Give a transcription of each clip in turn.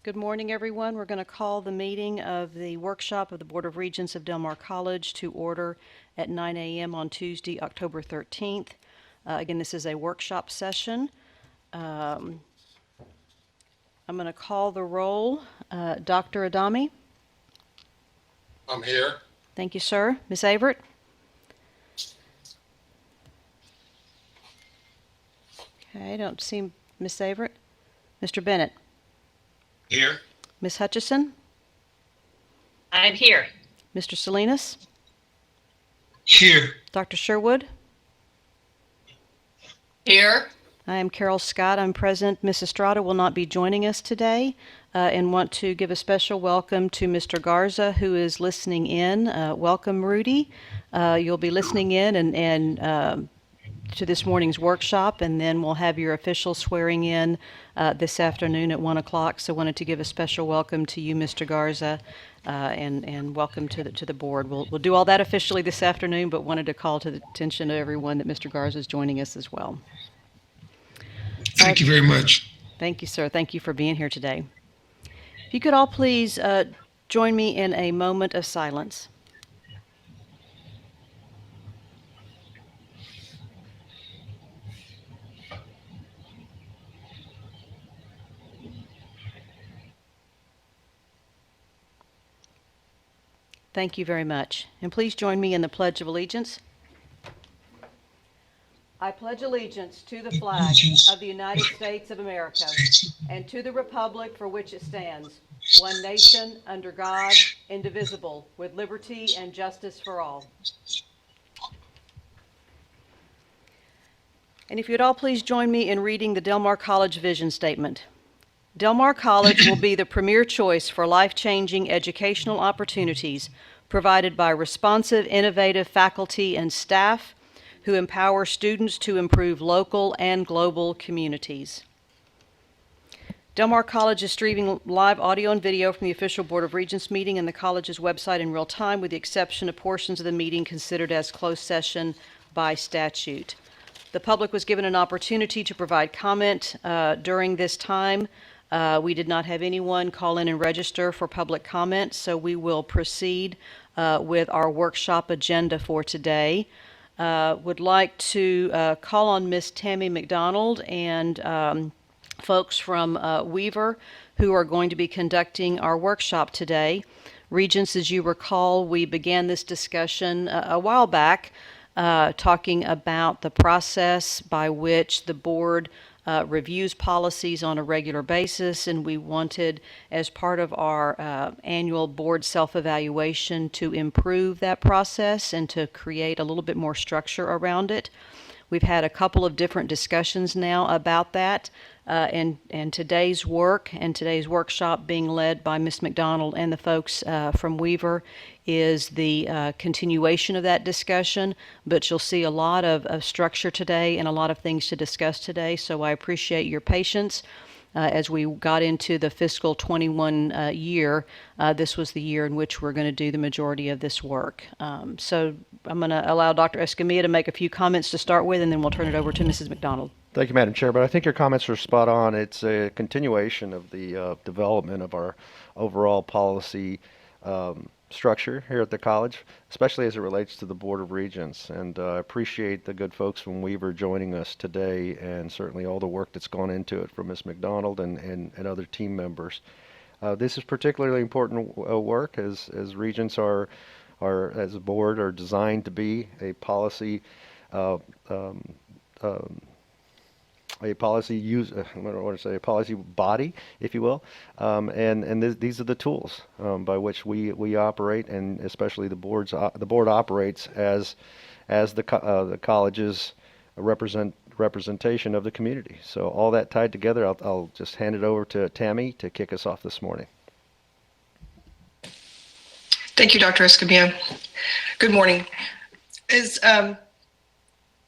Good morning, everyone. We're going to call the meeting of the workshop of the Board of Regents of Del Mar College to order at 9 a.m. on Tuesday, October 13th. Again, this is a workshop session. I'm going to call the roll. Dr. Adami? I'm here. Thank you, sir. Ms. Averett? Okay, I don't see Ms. Averett. Mr. Bennett? Here. Ms. Hutchison? I'm here. Mr. Salinas? Here. Dr. Sherwood? Here. I am Carol Scott. I'm present. Ms. Estrada will not be joining us today, and want to give a special welcome to Mr. Garza, who is listening in. Welcome, Rudy. You'll be listening in and to this morning's workshop, and then we'll have your official swearing in this afternoon at 1 o'clock. So wanted to give a special welcome to you, Mr. Garza, and welcome to the board. We'll do all that officially this afternoon, but wanted to call to the attention of everyone that Mr. Garza is joining us as well. Thank you very much. Thank you, sir. Thank you for being here today. If you could all please join me in a moment of silence. Thank you very much. And please join me in the Pledge of Allegiance. I pledge allegiance to the flag of the United States of America and to the republic for which it stands, one nation, under God, indivisible, with liberty and justice for all. And if you'd all please join me in reading the Del Mar College Vision Statement. Del Mar College will be the premier choice for life-changing educational opportunities provided by responsive, innovative faculty and staff who empower students to improve local and global communities. Del Mar College is streaming live audio and video from the official Board of Regents meeting and the college's website in real time, with the exception of portions of the meeting considered as closed session by statute. The public was given an opportunity to provide comment during this time. We did not have anyone call in and register for public comment, so we will proceed with our workshop agenda for today. Would like to call on Miss Tammy McDonald and folks from Weaver who are going to be conducting our workshop today. Regents, as you recall, we began this discussion a while back talking about the process by which the board reviews policies on a regular basis, and we wanted, as part of our annual board self-evaluation, to improve that process and to create a little bit more structure around it. We've had a couple of different discussions now about that, and today's work and today's workshop, being led by Ms. McDonald and the folks from Weaver, is the continuation of that discussion, but you'll see a lot of structure today and a lot of things to discuss today, so I appreciate your patience. As we got into the fiscal 21 year, this was the year in which we're going to do the majority of this work. So I'm going to allow Dr. Escamilla to make a few comments to start with, and then we'll turn it over to Mrs. McDonald. Thank you, Madam Chair, but I think your comments are spot on. It's a continuation of the development of our overall policy structure here at the college, especially as it relates to the Board of Regents. And I appreciate the good folks from Weaver joining us today, and certainly all the work that's gone into it from Ms. McDonald and other team members. This is particularly important work as Regents are as a board are designed to be a policy a policy body, if you will, and these are the tools by which we operate, and especially the board operates as the college's representation of the community. So all that tied together, I'll just hand it over to Tammy to kick us off this morning. Thank you, Dr. Escamilla. Good morning. As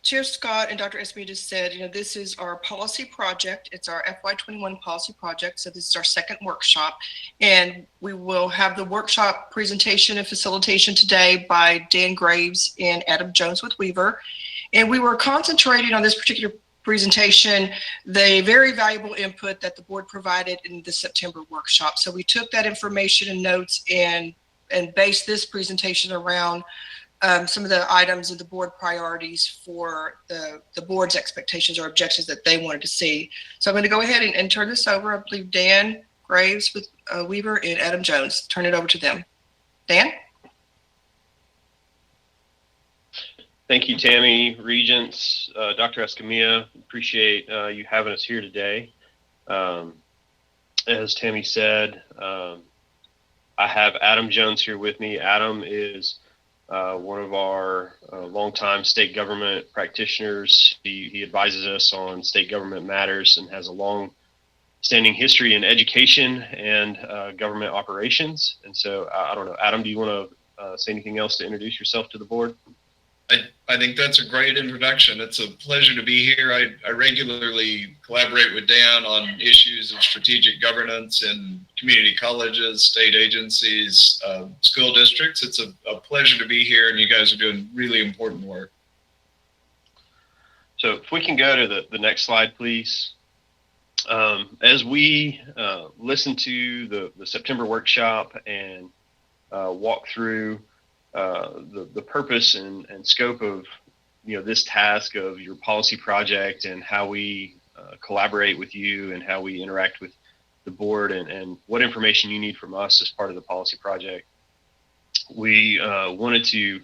Chair Scott and Dr. Escamilla just said, this is our policy project. It's our FY21 policy project. So this is our second workshop, and we will have the workshop presentation and facilitation today by Dan Graves and Adam Jones with Weaver. And we were concentrating on this particular presentation the very valuable input that the board provided in the September workshop. So we took that information and notes and based this presentation around some of the items of the board priorities for the board's expectations or objectives that they wanted to see. So I'm going to go ahead and turn this over. I believe Dan Graves with Weaver and Adam Jones. Turn it over to them. Dan? Thank you, Tammy, Regents, Dr. Escamilla. Appreciate you having us here today. As Tammy said, I have Adam Jones here with me. Adam is one of our longtime state government practitioners. He advises us on state government matters and has a long-standing history in education and government operations. And so, I don't know, Adam, do you want to say anything else to introduce yourself to the board? I think that's a great introduction. It's a pleasure to be here. I regularly collaborate with Dan on issues of strategic governance in community colleges, state agencies, school districts. It's a pleasure to be here, and you guys are doing really important work. So if we can go to the next slide, please. As we listen to the September workshop and walk through the purpose and scope of this task of your policy project and how we collaborate with you and how we interact with the board and what information you need from us as part of the policy project, we wanted to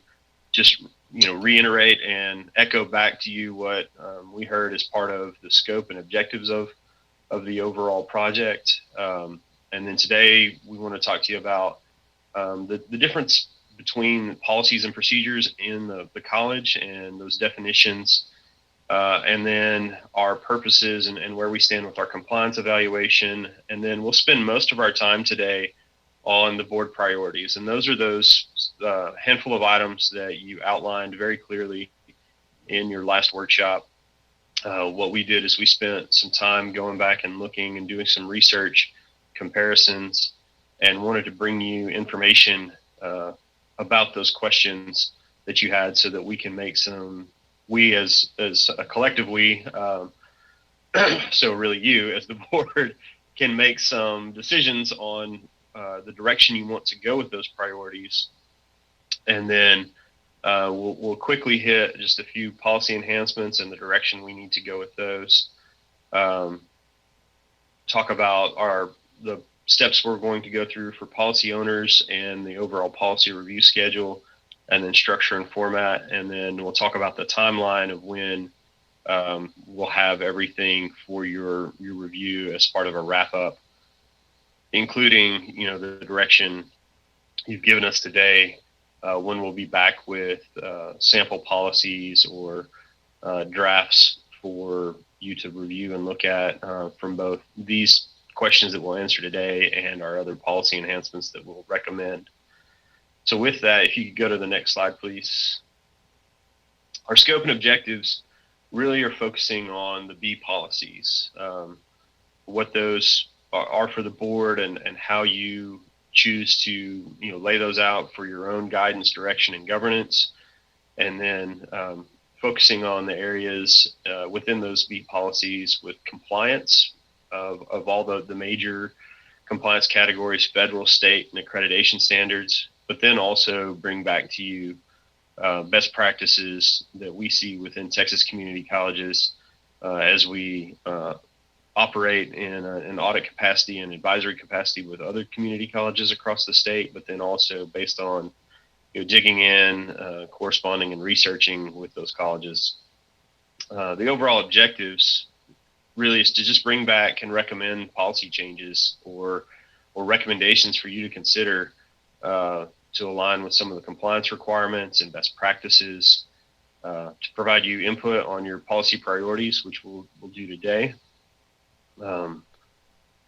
just reiterate and echo back to you what we heard as part of the scope and objectives of the overall project. And then today we want to talk to you about the difference between policies and procedures in the college and those definitions, and then our purposes and where we stand with our compliance evaluation. And then we'll spend most of our time today on the board priorities. And those are those handful of items that you outlined very clearly in your last workshop. What we did is we spent some time going back and looking and doing some research comparisons and wanted to bring you information about those questions that you had so that we can make we as a collective so really you as the board can make some decisions on the direction you want to go with those priorities. And then we'll quickly hit just a few policy enhancements and the direction we need to go with those. Talk about the steps we're going to go through for policy owners and the overall policy review schedule, and then structure and format. And then we'll talk about the timeline of when we'll have everything for your review as part of a wrap up, including the direction you've given us today, when we'll be back with sample policies or drafts for you to review and look at from both these questions that we'll answer today and our other policy enhancements that we'll recommend. So with that, if you could go to the next slide, please. Our scope and objectives really are focusing on the B policies, what those are for the board and how you choose to lay those out for your own guidance, direction, and governance. And then focusing on the areas within those B policies with compliance of all the major compliance categories, federal, state, and accreditation standards, but then also bring back to you best practices that we see within Texas community colleges as we operate in an audit capacity and advisory capacity with other community colleges across the state, but then also based on digging in, corresponding and researching with those colleges. The overall objectives really is to just bring back and recommend policy changes or recommendations for you to consider to align with some of the compliance requirements and best practices, to provide you input on your policy priorities, which we'll do today.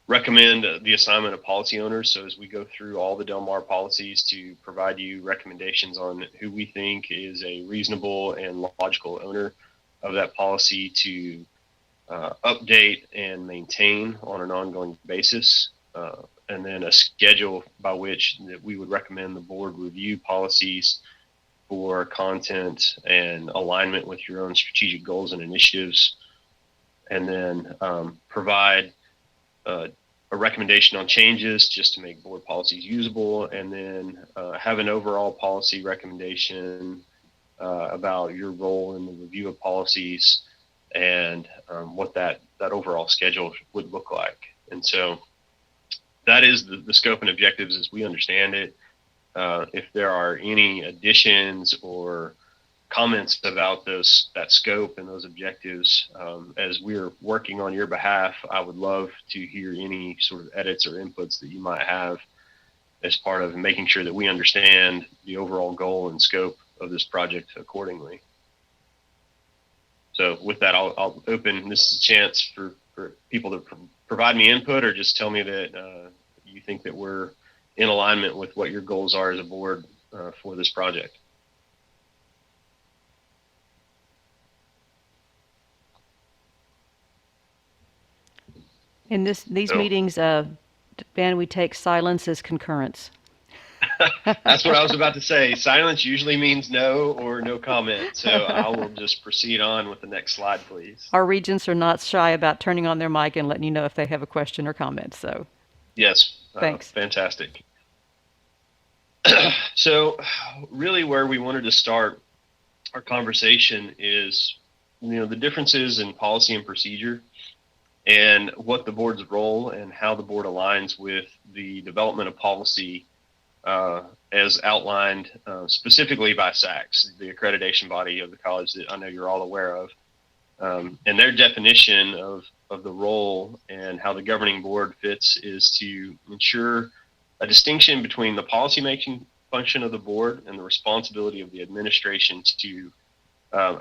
Recommend the assignment of policy owners. So as we go through all the Del Mar policies, to provide you recommendations on who we think is a reasonable and logical owner of that policy to update and maintain on an ongoing basis, and then a schedule by which that we would recommend the board review policies for content and alignment with your own strategic goals and initiatives. and then provide a recommendation on changes just to make board policies usable, and then have an overall policy recommendation about your role in the review of policies and what that overall schedule would look like. And so that is the scope and objectives as we understand it. If there are any additions or comments about that scope and those objectives, as we're working on your behalf, I would love to hear any sort of edits or inputs that you might have as part of making sure that we understand the overall goal and scope of this project accordingly. So with that, I'll open. This is a chance for people to provide me input or just tell me that you think that we're in alignment with what your goals are as a board for this project. In these So- meetings, Ben, we take silence as concurrence. That's what I was about to say. Silence usually means no or no comment. So I will just proceed on with the next slide, please. Our regents are not shy about turning on their mic and letting you know if they have a question or comment. So Yes. Thanks. Fantastic. So really where we wanted to start our conversation is, the differences in policy and procedure and what the board's role and how the board aligns with the development of policy as outlined specifically by SACS, the accreditation body of the college that I know you're all aware of, and their definition of the role and how the governing board fits is to ensure a distinction between the policymaking function of the board and the responsibility of the administration to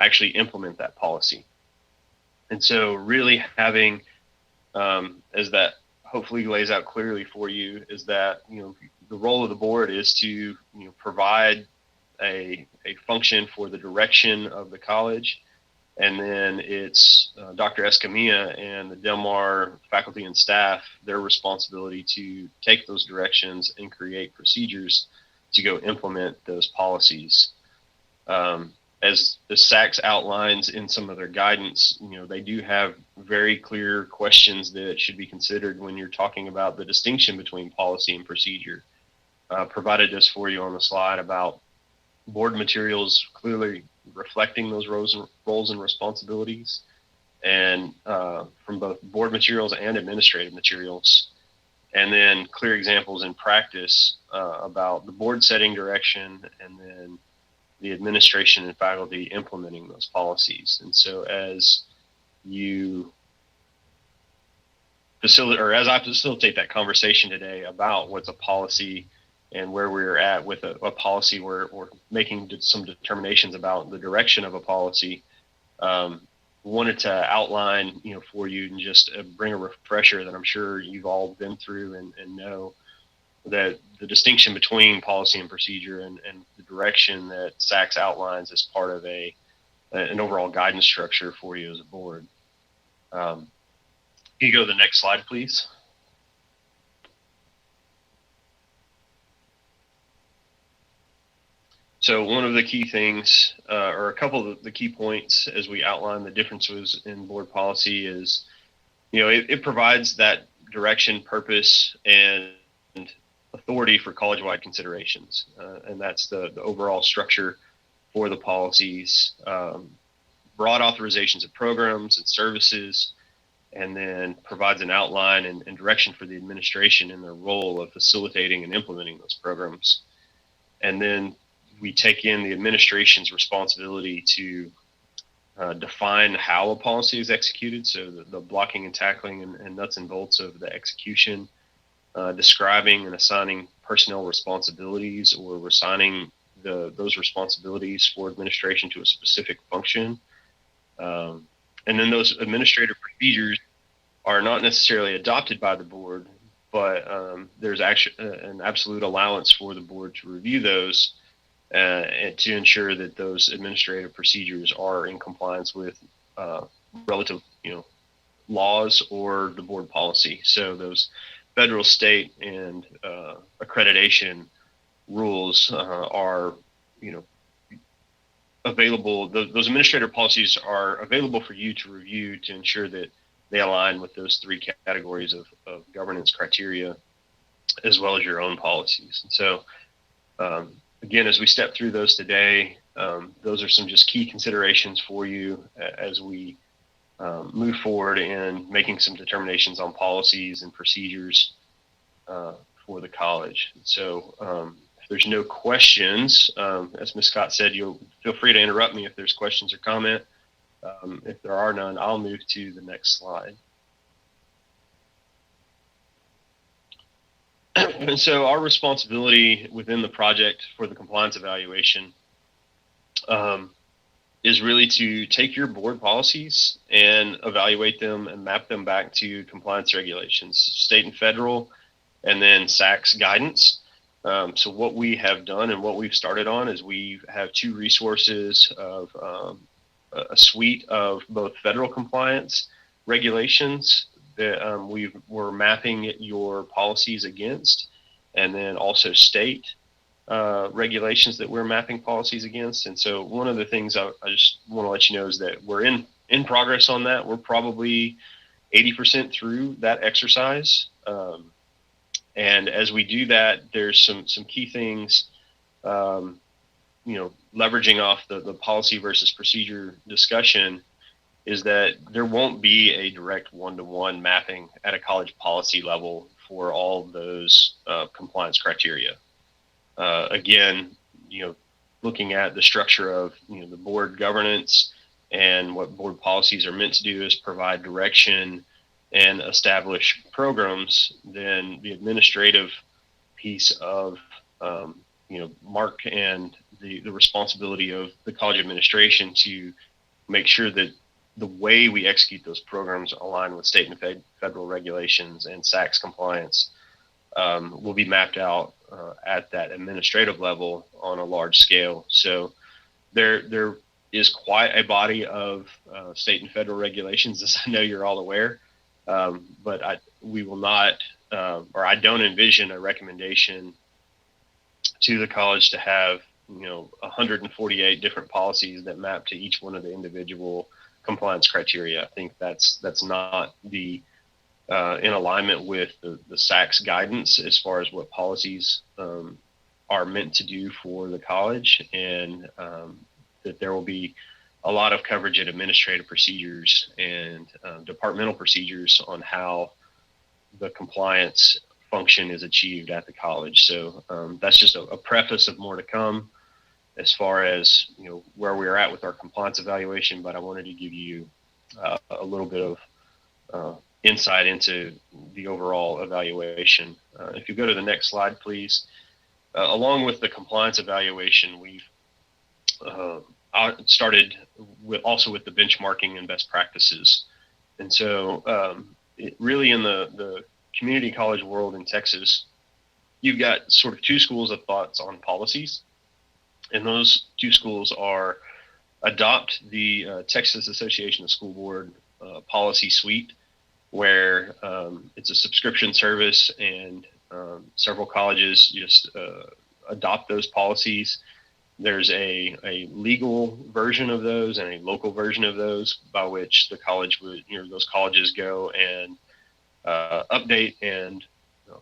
actually implement that policy. And so really having, as that hopefully lays out clearly for you, is that, the role of the board is to provide a function for the direction of the college, and then it's Dr. Escamilla and the Del Mar faculty and staff, their responsibility to take those directions and create procedures to go implement those policies. As the SACS outlines in some of their guidance, they do have very clear questions that should be considered when you're talking about the distinction between policy and procedure. Provided this for you on the slide about board materials clearly reflecting those roles and responsibilities, and from both board materials and administrative materials, and then clear examples in practice about the board setting direction and then the administration and faculty implementing those policies. And so as you as I facilitate that conversation today about what's a policy and where we're at with a policy, where we're making some determinations about the direction of a policy, wanted to outline, for you and just bring a refresher that I'm sure you've all been through and know that the distinction between policy and procedure and the direction that SACS outlines as part of an overall guidance structure for you as a board. Can you go to the next slide, please? So one of the key things, or a couple of the key points as we outline the differences in board policy is, it provides that direction, purpose, and authority for college-wide considerations. And that's the overall structure for the policies, broad authorizations of programs and services, and then provides an outline and direction for the administration in their role of facilitating and implementing those programs. And then we take in the administration's responsibility to define how a policy is executed. So the blocking and tackling and nuts and bolts of the execution, describing and assigning personnel responsibilities or assigning those responsibilities for administration to a specific function. And then those administrative procedures are not necessarily adopted by the board, but there's actually an absolute allowance for the board to review those and to ensure that those administrative procedures are in compliance with relative, laws or the board policy. So those federal, state, and accreditation rules are, available. Those administrator policies are available for you to review to ensure that they align with those three categories of governance criteria, as well as your own policies. And so, again, as we step through those today, those are some just key considerations for you as we move forward in making some determinations on policies and procedures for the college. So if there's no questions, as Ms. Scott said, you'll feel free to interrupt me if there's questions or comment. If there are none, I'll move to the next slide. And so our responsibility within the project for the compliance evaluation is really to take your board policies and evaluate them and map them back to compliance regulations, state and federal, and then SAC's guidance. So what we have done and what we've started on is we have two resources of a suite of both federal compliance regulations that we're mapping your policies against, and then also state regulations that we're mapping policies against. And so one of the things I just want to let you know is that we're in progress on that. We're probably 80% through that exercise. And as we do that, there's some key things, leveraging off the policy versus procedure discussion, is that there won't be a direct one-to-one mapping at a college policy level for all those compliance criteria. Again, looking at the structure of the board governance and what board policies are meant to do is provide direction and establish programs, then the administrative piece of Mark and the responsibility of the college administration to make sure that the way we execute those programs align with state and federal regulations and SAC's compliance will be mapped out at that administrative level on a large scale. So there is quite a body of state and federal regulations, as I know you're all aware, but we will not, or I don't envision a recommendation to the college to have 148 different policies that map to each one of the individual compliance criteria. I think that's not in alignment with the SAC's guidance as far as what policies are meant to do for the college, and that there will be a lot of coverage at administrative procedures and departmental procedures on how the compliance function is achieved at the college. So that's just a preface of more to come as far as where we're at with our compliance evaluation, but I wanted to give you a little bit of insight into the overall evaluation. If you go to the next slide, please. Along with the compliance evaluation, we've started also with the benchmarking and best practices. And so really in the community college world in Texas, you've got sort of two schools of thoughts on policies. And those two schools are adopt the Texas Association of School Board policy suite, where it's a subscription service, and several colleges just adopt those policies. There's a legal version of those and a local version of those, by which the college would, those colleges go and update and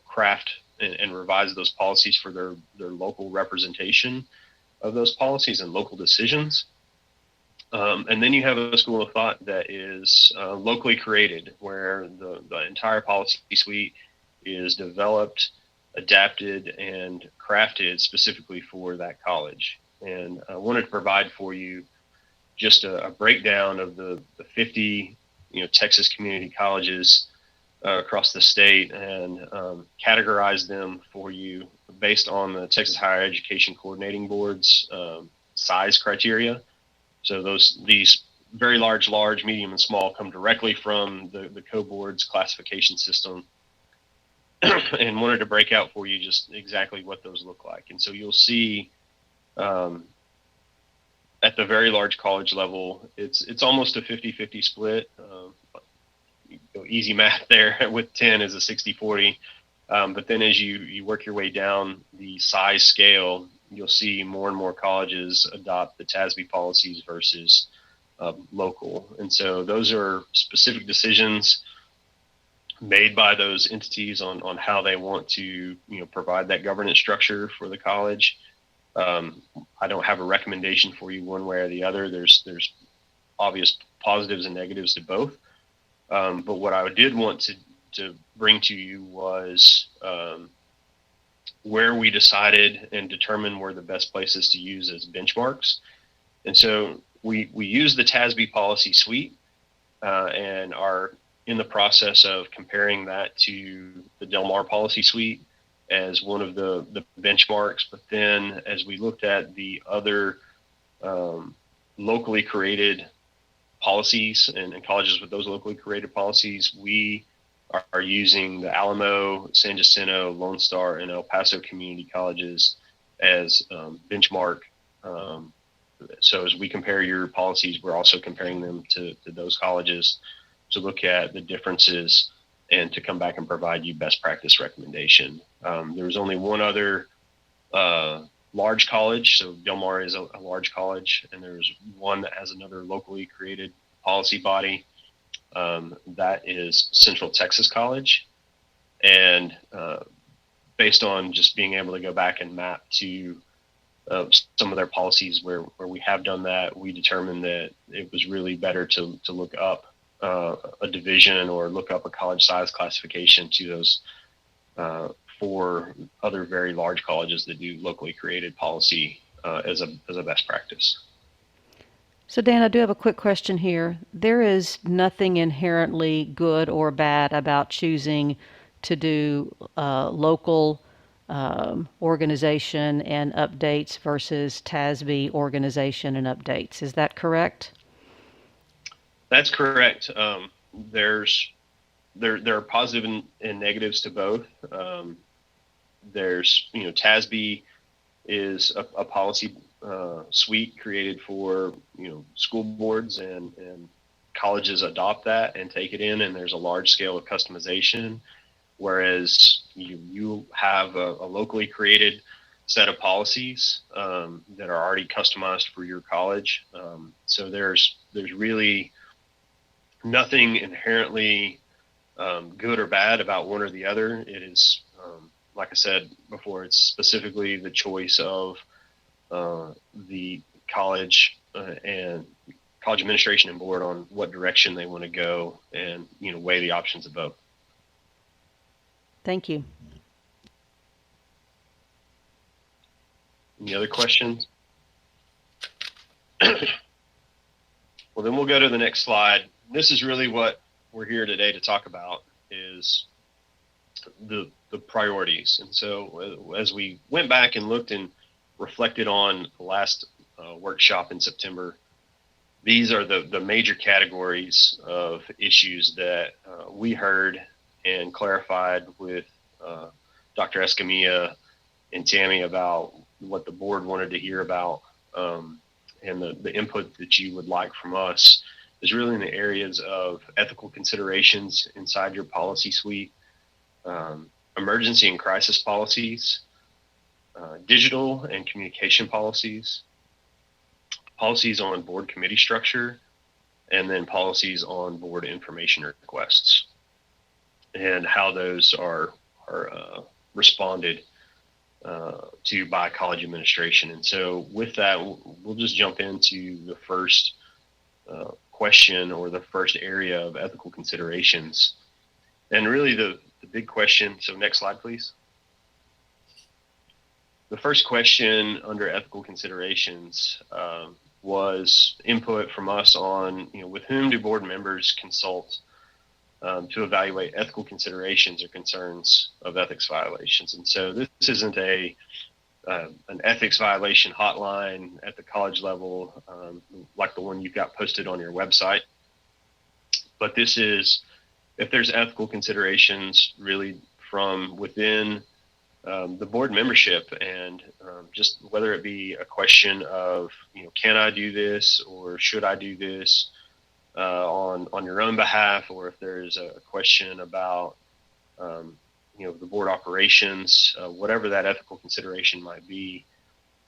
craft and revise those policies for their local representation of those policies and local decisions. And then you have a school of thought that is locally created, where the entire policy suite is developed, adapted, and crafted specifically for that college. And I wanted to provide for you just a breakdown of the 50 Texas community colleges across the state, and categorize them for you based on the Texas Higher Education Coordinating Board's size criteria. So these very large, medium, and small come directly from the co-board's classification system, and wanted to break out for you just exactly what those look like. And so you'll see at the very large college level, it's almost a 50-50 split. Easy math there with 10 is a 60-40. But then as you work your way down the size scale, you'll see more and more colleges adopt the TASB policies versus local. And so those are specific decisions made by those entities on how they want to provide that governance structure for the college. I don't have a recommendation for you one way or the other. There's obvious positives and negatives to both. But what I did want to bring to you was where we decided and determined were the best places to use as benchmarks. And so we use the TASB policy suite and are in the process of comparing that to the Del Mar policy suite as one of the benchmarks. But then as we looked at the other locally created policies and colleges with those locally created policies, we are using the Alamo, San Jacinto, Lone Star, and El Paso community colleges as benchmark. So as we compare your policies, we're also comparing them to those colleges to look at the differences and to come back and provide you best practice recommendation. There was only one other large college. So Del Mar is a large college, and there's one that has another locally created policy body. That is Central Texas College. And based on just being able to go back and map to some of their policies where we have done that, we determined that it was really better to look up a division or look up a college size classification to those for other very large colleges that do locally created policy as a best practice. So Dan, I do have a quick question here. There is nothing inherently good or bad about choosing to do local organization and updates versus TASB organization and updates. Is that correct? That's correct. There are positive and negatives to both. There's TASB is a policy suite created for school boards, and colleges adopt that and take it in, and there's a large scale of customization, whereas you have a locally created set of policies that are already customized for your college. So there's really nothing inherently good or bad about one or the other. It is like I said before, it's specifically the choice of the college and college administration and board on what direction they want to go, and weigh the options of both. Thank you. Any other questions? Well, then we'll go to the next slide. This is really what we're here today to talk about, is the priorities. And so as we went back and looked and reflected on the last workshop in September, these are the major categories of issues that we heard and clarified with Dr. Escamilla and Tammy about what the board wanted to hear about, and the input that you would like from us is really in the areas of ethical considerations inside your policy suite, emergency and crisis policies, digital and communication policies, policies on board committee structure, and then policies on board information requests, and how those are responded to by college administration. And so with that, we'll just jump into the first question, or the first area of ethical considerations. And really the big question, so next slide, please. The first question under ethical considerations was input from us on, with whom do board members consult to evaluate ethical considerations or concerns of ethics violations. And so this isn't an ethics violation hotline at the college level like the one you've got posted on your website, but this is if there's ethical considerations really from within the board membership, and just whether it be a question of, can I do this, or should I do this on your own behalf, or if there's a question about, the board operations, whatever that ethical consideration might be,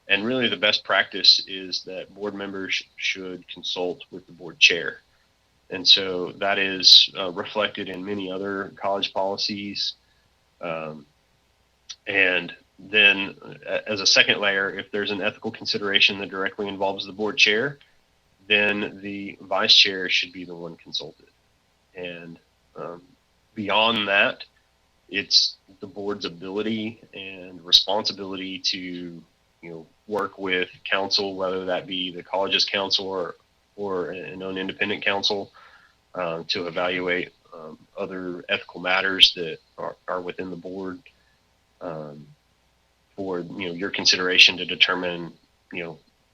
And really the best practice is that board members should consult with the board chair. And so that is reflected in many other college policies. And then as a second layer, if there's an ethical consideration that directly involves the board chair, then the vice chair should be the one consulted. And beyond that, it's the board's ability and responsibility to, work with counsel, whether that be the college's counsel or an own independent counsel, to evaluate other ethical matters that are within the board, for your consideration to determine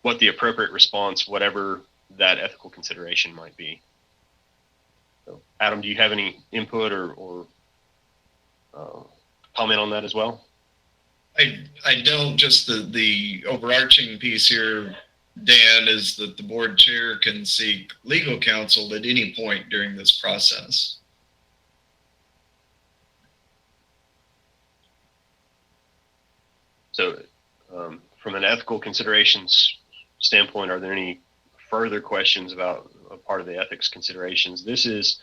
what the appropriate response, whatever that ethical consideration might be. So, Adam, do you have any input or comment on that as well? I don't. Just the overarching piece here, Dan, is that the board chair can seek legal counsel at any point during this process. So from an ethical considerations standpoint, are there any further questions about a part of the ethics considerations? This is,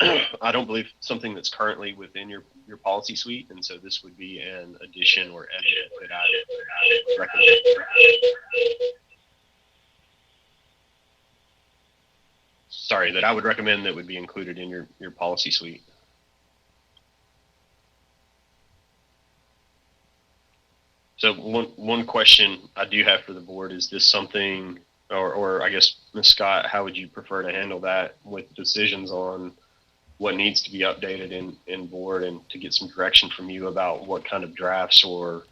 I don't believe, something that's currently within your policy suite, and so this would be an addition or edit that I would recommend. Sorry, that I would recommend that would be included in your policy suite. So one question I do have for the board, is this something, or I guess, Ms. Scott, how would you prefer to handle that with decisions on what needs to be updated in board, and to get some direction from you about what kind of drafts or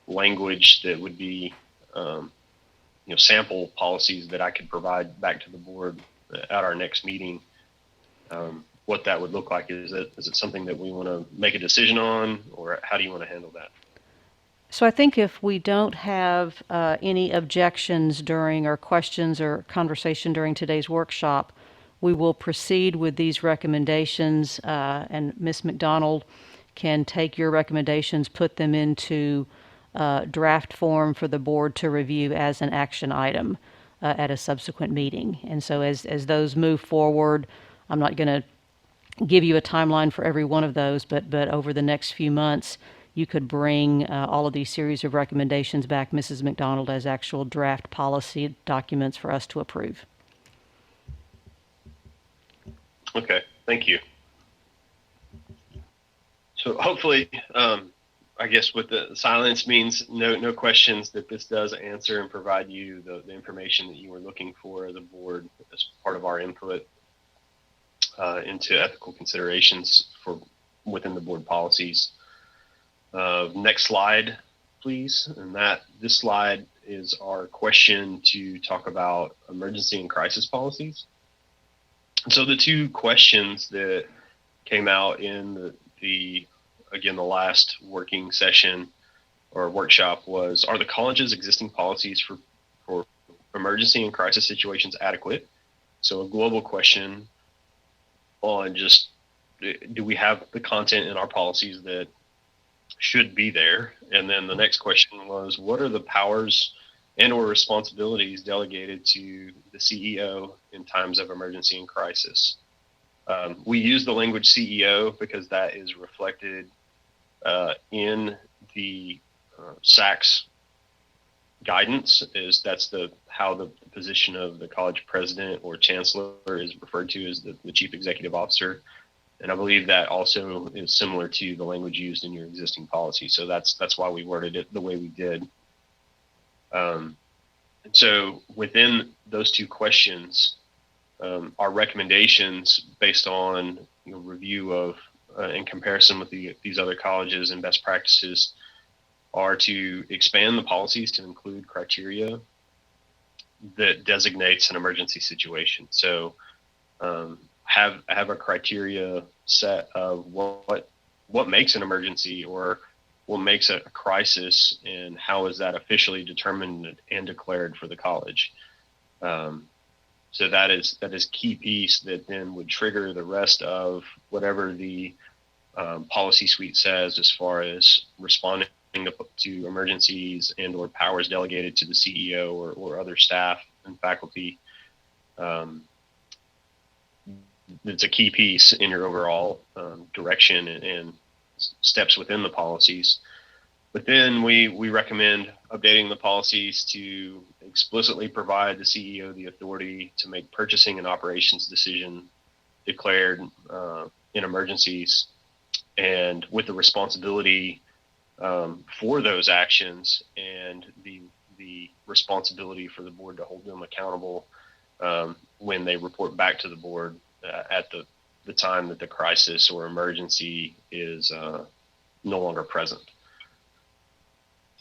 language that would be, sample policies that I could provide back to the board at our next meeting, what that would look like? Is it something that we want to make a decision on, or how do you want to handle that? So I think if we don't have any objections during, or questions or conversation during today's workshop, we will proceed with these recommendations, and Ms. McDonald can take your recommendations, put them into draft form for the board to review as an action item at a subsequent meeting. And so as those move forward, I'm not going to give you a timeline for every one of those, but over the next few months, you could bring all of these series of recommendations back, Mrs. McDonald, as actual draft policy documents for us to approve. Okay, thank you. So hopefully, I guess what the silence means, no questions, that this does answer and provide you the information that you were looking for as a board as part of our input into ethical considerations for within the board policies. Next slide, please. And this slide is our question to talk about emergency and crisis policies. So the two questions that came out in the last working session or workshop was, are the college's existing policies for emergency and crisis situations adequate? So a global question on just, do we have the content in our policies that should be there? And then the next question was, what are the powers and or responsibilities delegated to the CEO in times of emergency and crisis? We use the language CEO because that is reflected in the SACS guidance. That's how the position of the college president or chancellor is referred to as the chief executive officer. And I believe that also is similar to the language used in your existing policy. So that's why we worded it the way we did. And so within those two questions, our recommendations based on review of in comparison with these other colleges and best practices are to expand the policies to include criteria that designates an emergency situation. So have a criteria set of what makes an emergency or what makes a crisis, and how is that officially determined and declared for the college. So that is key piece that then would trigger the rest of whatever the policy suite says as far as responding to emergencies and or powers delegated to the CEO or other staff and faculty. It's a key piece in your overall direction and steps within the policies. But then we recommend updating the policies to explicitly provide the CEO the authority to make purchasing and operations decision declared in emergencies, and with the responsibility for those actions and the responsibility for the board to hold them accountable when they report back to the board at the time that the crisis or emergency is no longer present.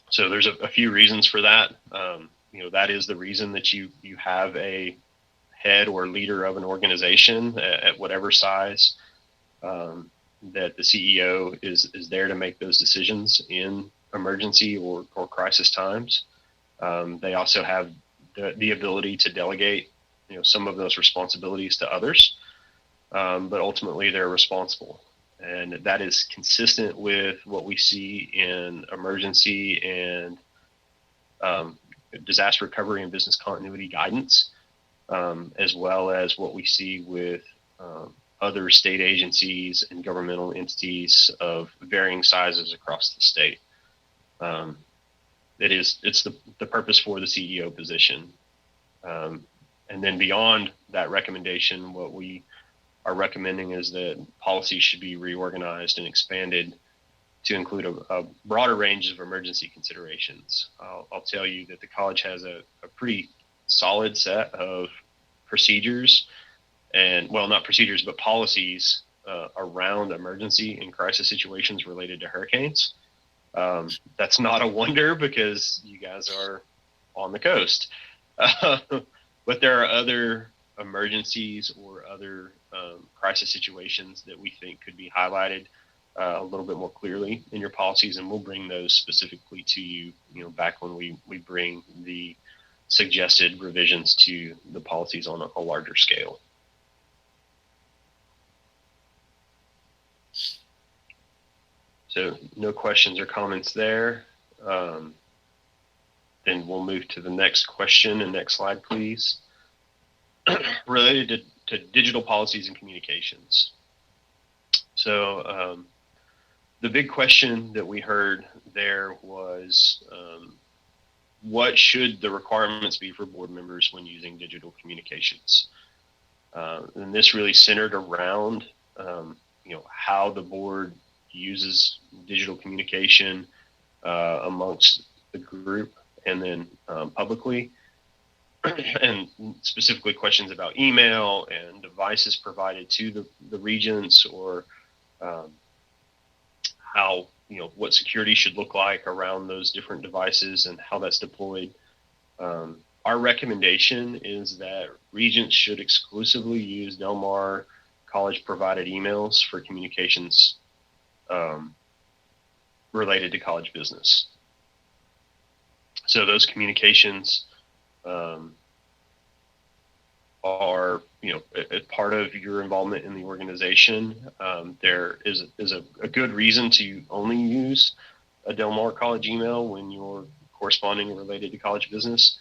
So there's a few reasons for that. That is the reason that you have a head or leader of an organization at whatever size, that the CEO is there to make those decisions in emergency or crisis times. They also have the ability to delegate some of those responsibilities to others, but ultimately they're responsible. And that is consistent with what we see in emergency and disaster recovery and business continuity guidance, as well as what we see with other state agencies and governmental entities of varying sizes across the state. It's the purpose for the CEO position. And then beyond that recommendation, what we are recommending is that policies should be reorganized and expanded to include a broader range of emergency considerations. I'll tell you that the college has a pretty solid set of procedures and, well, not procedures, but policies around emergency and crisis situations related to hurricanes. That's not a wonder because you guys are on the coast. But there are other emergencies or other crisis situations that we think could be highlighted a little bit more clearly in your policies, and we'll bring those specifically to you, back when we bring the suggested revisions to the policies on a larger scale. So no questions or comments there. Then we'll move to the next question, and next slide, please. Related to digital policies and communications. So the big question that we heard there was, what should the requirements be for board members when using digital communications? And this really centered around, how the board uses digital communication amongst the group and then publicly, and specifically questions about email and devices provided to the regents, or how, what security should look like around those different devices and how that's deployed. Our recommendation is that regents should exclusively use Del Mar College provided emails for communications related to college business. So those communications are, as part of your involvement in the organization. There is a good reason to only use a Del Mar College email when you're corresponding related to college business,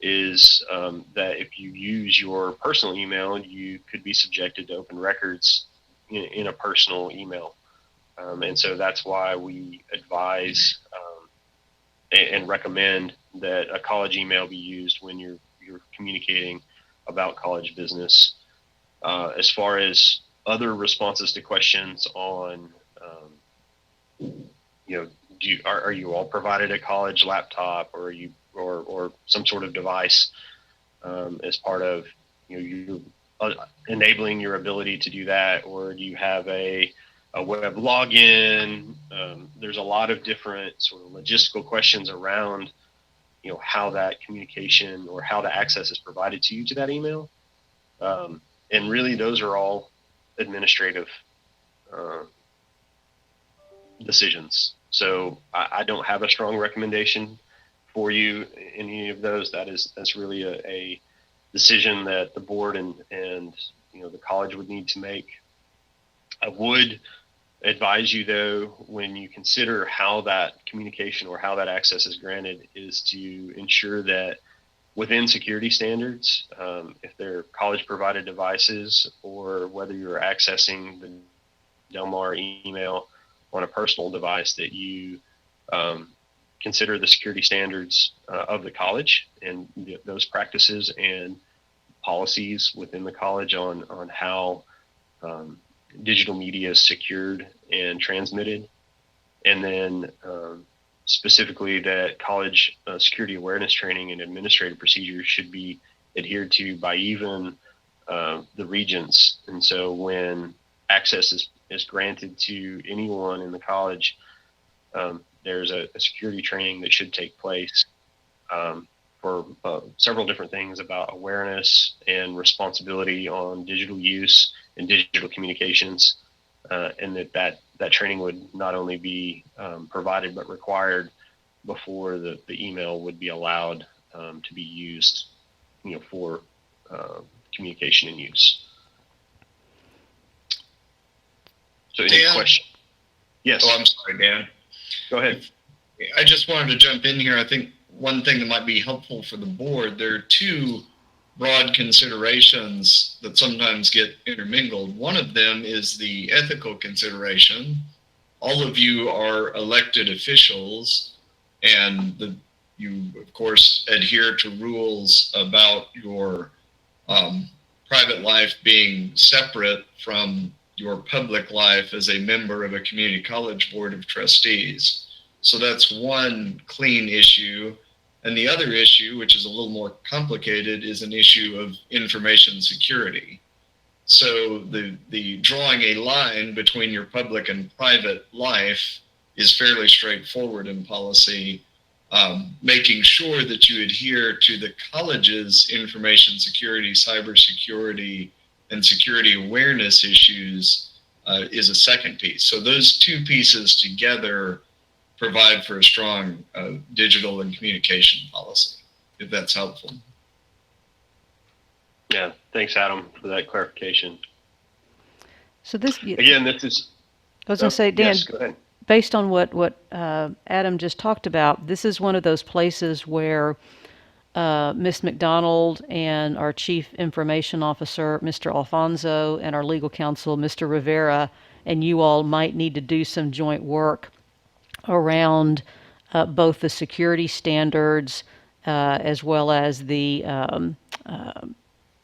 is that if you use your personal email, you could be subjected to open records in a personal email. And so that's why we advise and recommend that a college email be used when you're communicating about college business. As far as other responses to questions on, are you all provided a college laptop, or are you or some sort of device as part of you enabling your ability to do that, or do you have a web login? There's a lot of different sort of logistical questions around how that communication or how the access is provided to you to that email. And really those are all administrative decisions. So I don't have a strong recommendation for you in any of those. That's really a decision that the board and the college would need to make. I would advise you, though, when you consider how that communication or how that access is granted, is to ensure that within security standards, if they're college provided devices or whether you're accessing the Del Mar email on a personal device, that you consider the security standards of the college and those practices and policies within the college on how digital media is secured and transmitted. And then specifically that college security awareness training and administrative procedures should be adhered to by even the regents. And so when access is granted to anyone in the college, there's a security training that should take place for several different things about awareness and responsibility on digital use and digital communications, and that training would not only be provided but required before the email would be allowed to be used, for communication and use. So any Dan? question? Yes. Oh, I'm sorry, Dan. Go ahead. I just wanted to jump in here. I think one thing that might be helpful for the board, there are two broad considerations that sometimes get intermingled. One of them is the ethical consideration. All of you are elected officials, and you, of course, adhere to rules about your private life being separate from your public life as a member of a community college board of trustees. So that's one clean issue. And the other issue, which is a little more complicated, is an issue of information security. So the drawing a line between your public and private life is fairly straightforward in policy. Making sure that you adhere to the college's information security, cybersecurity, and security awareness issues is a second piece. So those two pieces together provide for a strong digital and communication policy, if that's helpful. Yeah, thanks, Adam, for that clarification. So this, Again, this is. I was going to say, Dan, Yes, go ahead. based on what Adam just talked about, this is one of those places where Ms. McDonald and our Chief Information Officer, Mr. Alfonso, and our legal counsel, Mr. Rivera, and you all might need to do some joint work around both the security standards as well as the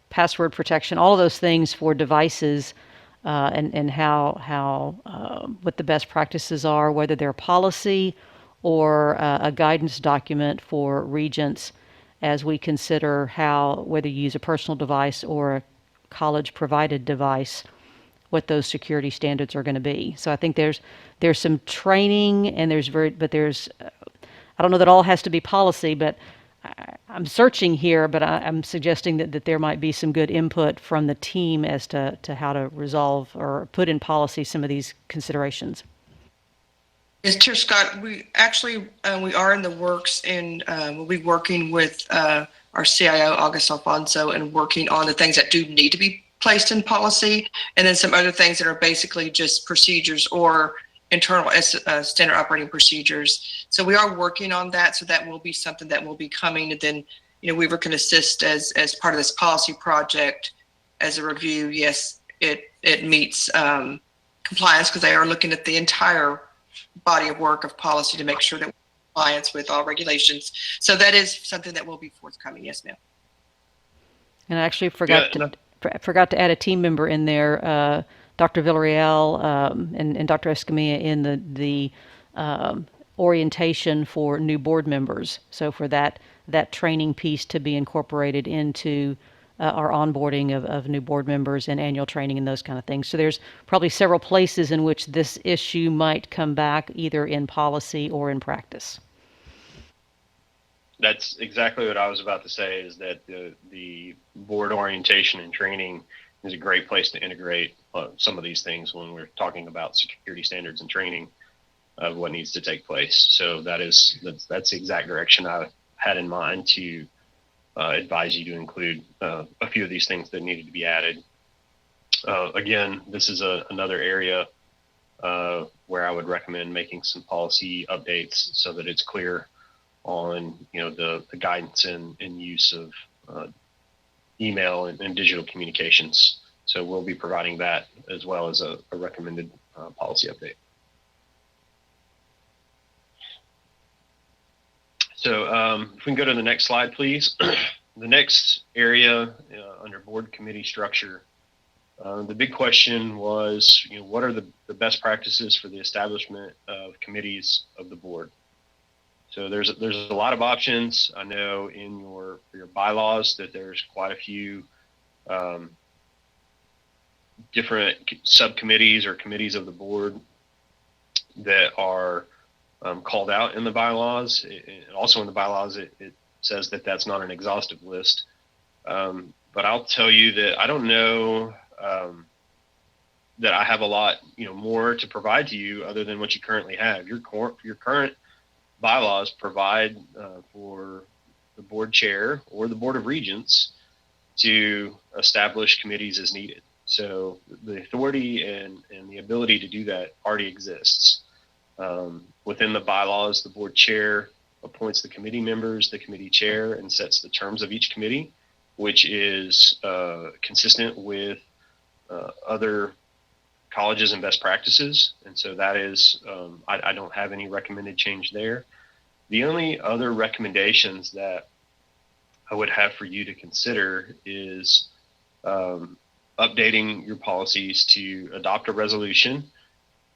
password protection, all of those things for devices, and how what the best practices are, whether they're policy or a guidance document for regents as we consider whether you use a personal device or a college provided device, what those security standards are going to be. So I think there's some training, and I don't know that all has to be policy, but I'm searching here, but I'm suggesting that there might be some good input from the team as to how to resolve or put in policy some of these considerations. Yes, Chair Scott, we are in the works, and we'll be working with our CIO, August Alfonso, and working on the things that do need to be placed in policy, and then some other things that are basically just procedures or internal standard operating procedures. So we are working on that. So that will be something that will be coming. And then, Weaver can assist as part of this policy project as a review. Yes, it meets compliance, because they are looking at the entire body of work of policy to make sure that we're in compliance with all regulations. So that is something that will be forthcoming. Yes, ma'am. And I actually forgot to add a team member in there, Dr. Villarreal and Dr. Escamilla in the orientation for new board members. So for that training piece to be incorporated into our onboarding of new board members and annual training and those kind of things. So there's probably several places in which this issue might come back, either in policy or in practice. That's exactly what I was about to say, is that the board orientation and training is a great place to integrate some of these things when we're talking about security standards and training of what needs to take place. So that's the exact direction I had in mind to advise you to include a few of these things that needed to be added. Again, this is another area where I would recommend making some policy updates so that it's clear on the guidance and use of email and digital communications. So we'll be providing that as well as a recommended policy update. So if we can go to the next slide, please. The next area under board committee structure, the big question was, what are the best practices for the establishment of committees of the board? So there's a lot of options. I know in your bylaws that there's quite a few different subcommittees or committees of the board that are called out in the bylaws. Also in the bylaws, it says that that's not an exhaustive list. But I'll tell you that I don't know that I have a lot, more to provide to you other than what you currently have. Your current bylaws provide for the board chair or the board of regents to establish committees as needed. So the authority and the ability to do that already exists. Within the bylaws, the board chair appoints the committee members, the committee chair, and sets the terms of each committee, which is consistent with other colleges and best practices. And so that is, I don't have any recommended change there. The only other recommendations that I would have for you to consider is updating your policies to adopt a resolution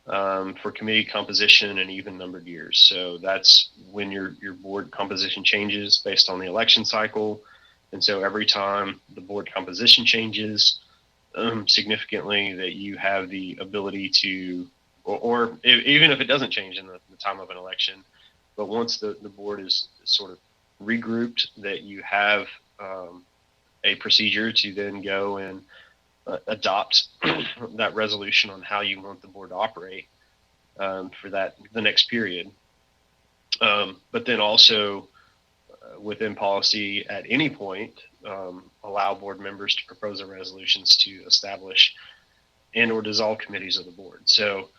for committee composition in even numbered years. So that's when your board composition changes based on the election cycle. And so every time the board composition changes significantly, that you have the ability to, or even if it doesn't change in the time of an election, but once the board is sort of regrouped, that you have a procedure to then go and adopt that resolution on how you want the board to operate for the next period. But then also within policy at any point, allow board members to propose the resolutions to establish and or dissolve committees of the board. So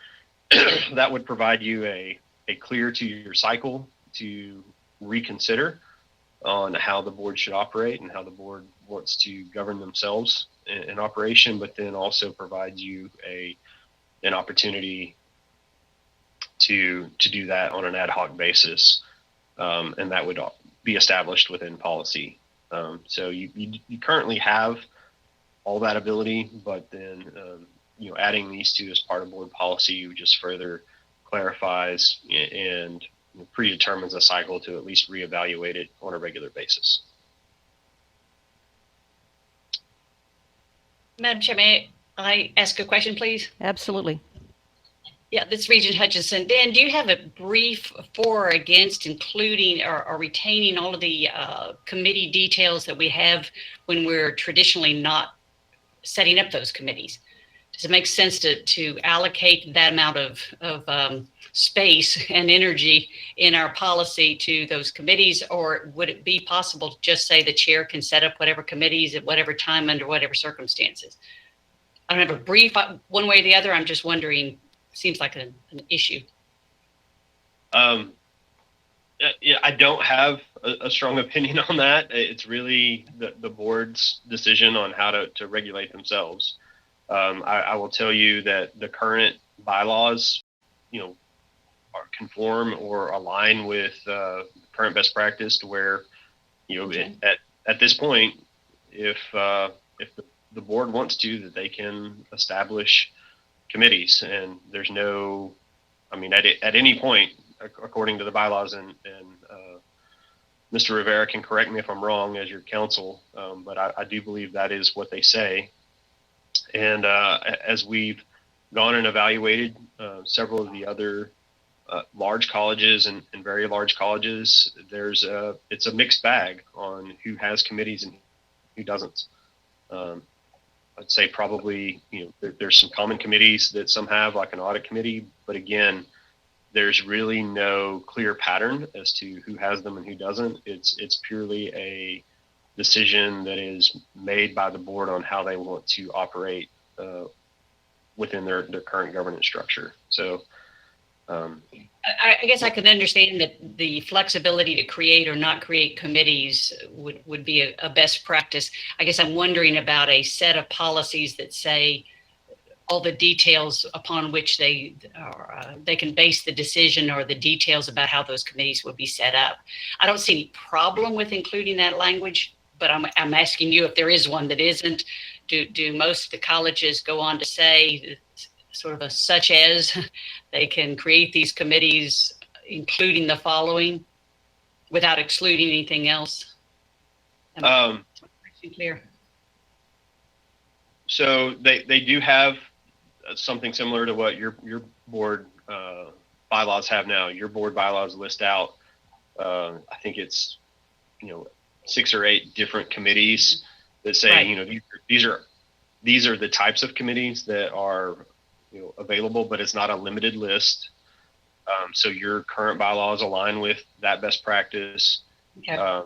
that would provide you a clear 2-year cycle to reconsider on how the board should operate and how the board wants to govern themselves in operation, but then also provides you an opportunity to do that on an ad hoc basis, and that would be established within policy. So you currently have all that ability, but then adding these two as part of board policy just further clarifies and predetermines a cycle to at least reevaluate it on a regular basis. Madam Chair, may I ask a question, please? Absolutely. Yeah, this is Regent Hutchinson. Dan, do you have a brief for or against including or retaining all of the committee details that we have when we're traditionally not setting up those committees? Does it make sense to allocate that amount of space and energy in our policy to those committees, or would it be possible to just say the chair can set up whatever committees at whatever time under whatever circumstances? I don't have a brief one way or the other. I'm just wondering. Seems like an issue. Yeah, I don't have a strong opinion on that. It's really the board's decision on how to regulate themselves. I will tell you that the current bylaws, are conform or align with current best practice to where, Okay. at this point, if the board wants to, that they can establish committees, and there's no, at any point, according to the bylaws, and Mr. Rivera can correct me if I'm wrong as your counsel, but I do believe that is what they say. And as we've gone and evaluated several of the other large colleges and very large colleges, it's a mixed bag on who has committees and who doesn't. I'd say probably, there's some common committees that some have, like an audit committee, but again, there's really no clear pattern as to who has them and who doesn't. It's purely a decision that is made by the board on how they want to operate within their current governance structure. So, I guess I could understand that the flexibility to create or not create committees would be a best practice. I guess I'm wondering about a set of policies that say all the details upon which they can base the decision, or the details about how those committees would be set up. I don't see any problem with including that language, but I'm asking you if there is one that isn't. Do most of the colleges go on to say sort of a such as they can create these committees, including the following, without excluding anything else? Clear. So they do have something similar to what your board bylaws have now. Your board bylaws list out, I think it's 6 or 8 different committees that say, Right. these are the types of committees that are available, but it's not a limited list. So your current bylaws align with that best practice. Okay.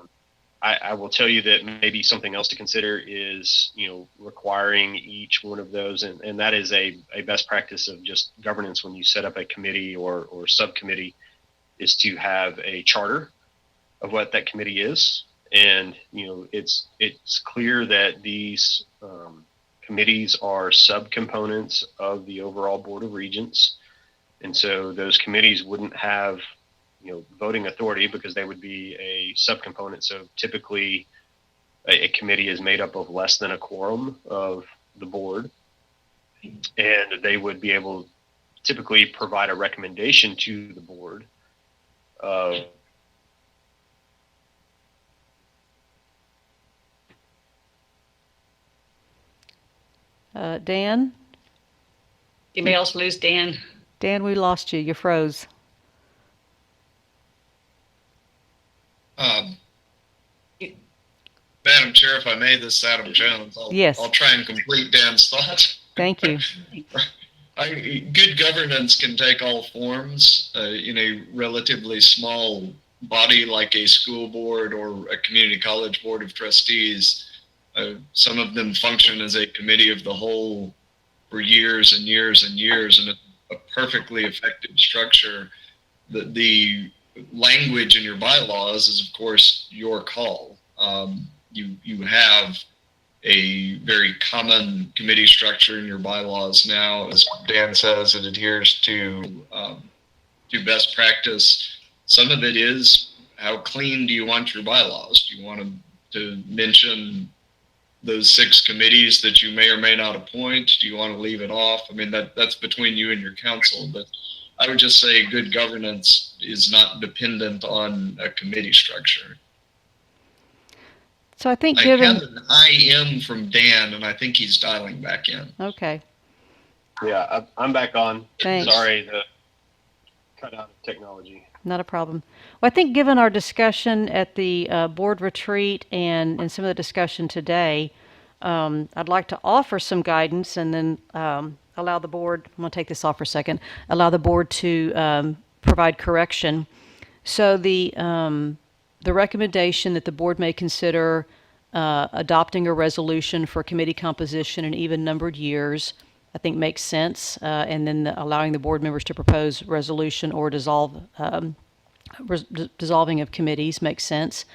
I will tell you that maybe something else to consider is, requiring each one of those, and that is a best practice of just governance when you set up a committee or subcommittee, is to have a charter of what that committee is. And, it's clear that these committees are subcomponents of the overall Board of Regents. And so those committees wouldn't have voting authority because they would be a subcomponent. So typically a committee is made up of less than a quorum of the board, and they would be able to typically provide a recommendation to the board. Dan? Anybody else lose Dan? Dan, we lost you. You froze. Madam Chair, if I may, this is Adam Jones. Yes. I'll try and complete Dan's thought. Thank you. Good governance can take all forms. In a relatively small body like a school board or a community college board of trustees, some of them function as a committee of the whole for years and years and years, and a perfectly effective structure. The language in your bylaws is, of course, your call. You have a very common committee structure in your bylaws now. As Dan says, it adheres to best practice. Some of it is, how clean do you want your bylaws? Do you want to mention those 6 committees that you may or may not appoint? Do you want to leave it off? I mean, that's between you and your council, but I would just say good governance is not dependent on a committee structure. So I think I given... have an IM from Dan, and I think he's dialing back in. Okay. Yeah, I'm back on. Thanks. Sorry, the cut out of technology. Not a problem. Well, I think given our discussion at the board retreat and some of the discussion today, I'd like to offer some guidance and then allow the board, I'm going to take this off for a second, allow the board to provide correction. So the recommendation that the board may consider adopting a resolution for committee composition in even-numbered years, I think makes sense, and then allowing the board members to propose resolution or dissolving of committees makes sense.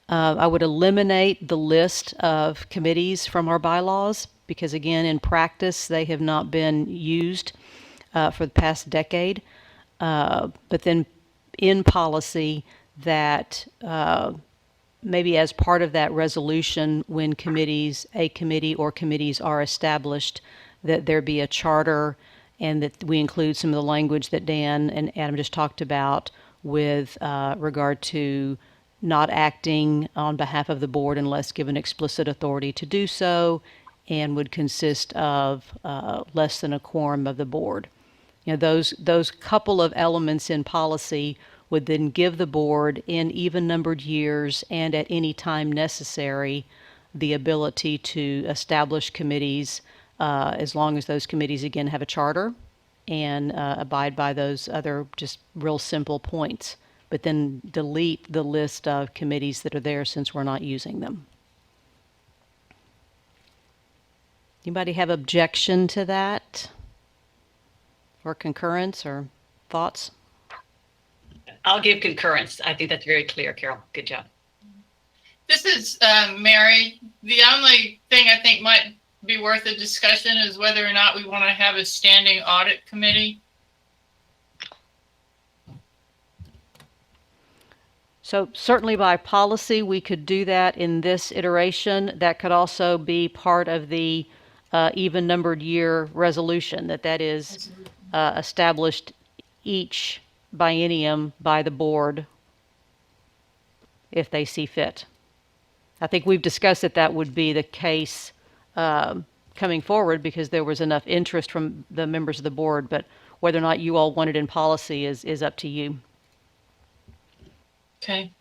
I would eliminate the list of committees from our bylaws because, again, in practice, they have not been used for the past decade. But then in policy, that maybe as part of that resolution, when a committee or committees are established, that there be a charter and that we include some of the language that Dan and Adam just talked about with regard to not acting on behalf of the board unless given explicit authority to do so, and would consist of less than a quorum of the board. Those couple of elements in policy would then give the board, in even-numbered years and at any time necessary, the ability to establish committees as long as those committees, again, have a charter and abide by those other just real simple points, but then delete the list of committees that are there since we're not using them. Anybody have objection to that? or concurrence or thoughts? I'll give concurrence. I think that's very clear, Carol. Good job. This is Mary. The only thing I think might be worth a discussion is whether or not we want to have a standing audit committee. So certainly by policy, we could do that in this iteration. That could also be part of the even numbered year resolution, that is established each biennium by the board if they see fit. I think we've discussed that would be the case coming forward because there was enough interest from the members of the board, but whether or not you all want it in policy is up to you. Okay.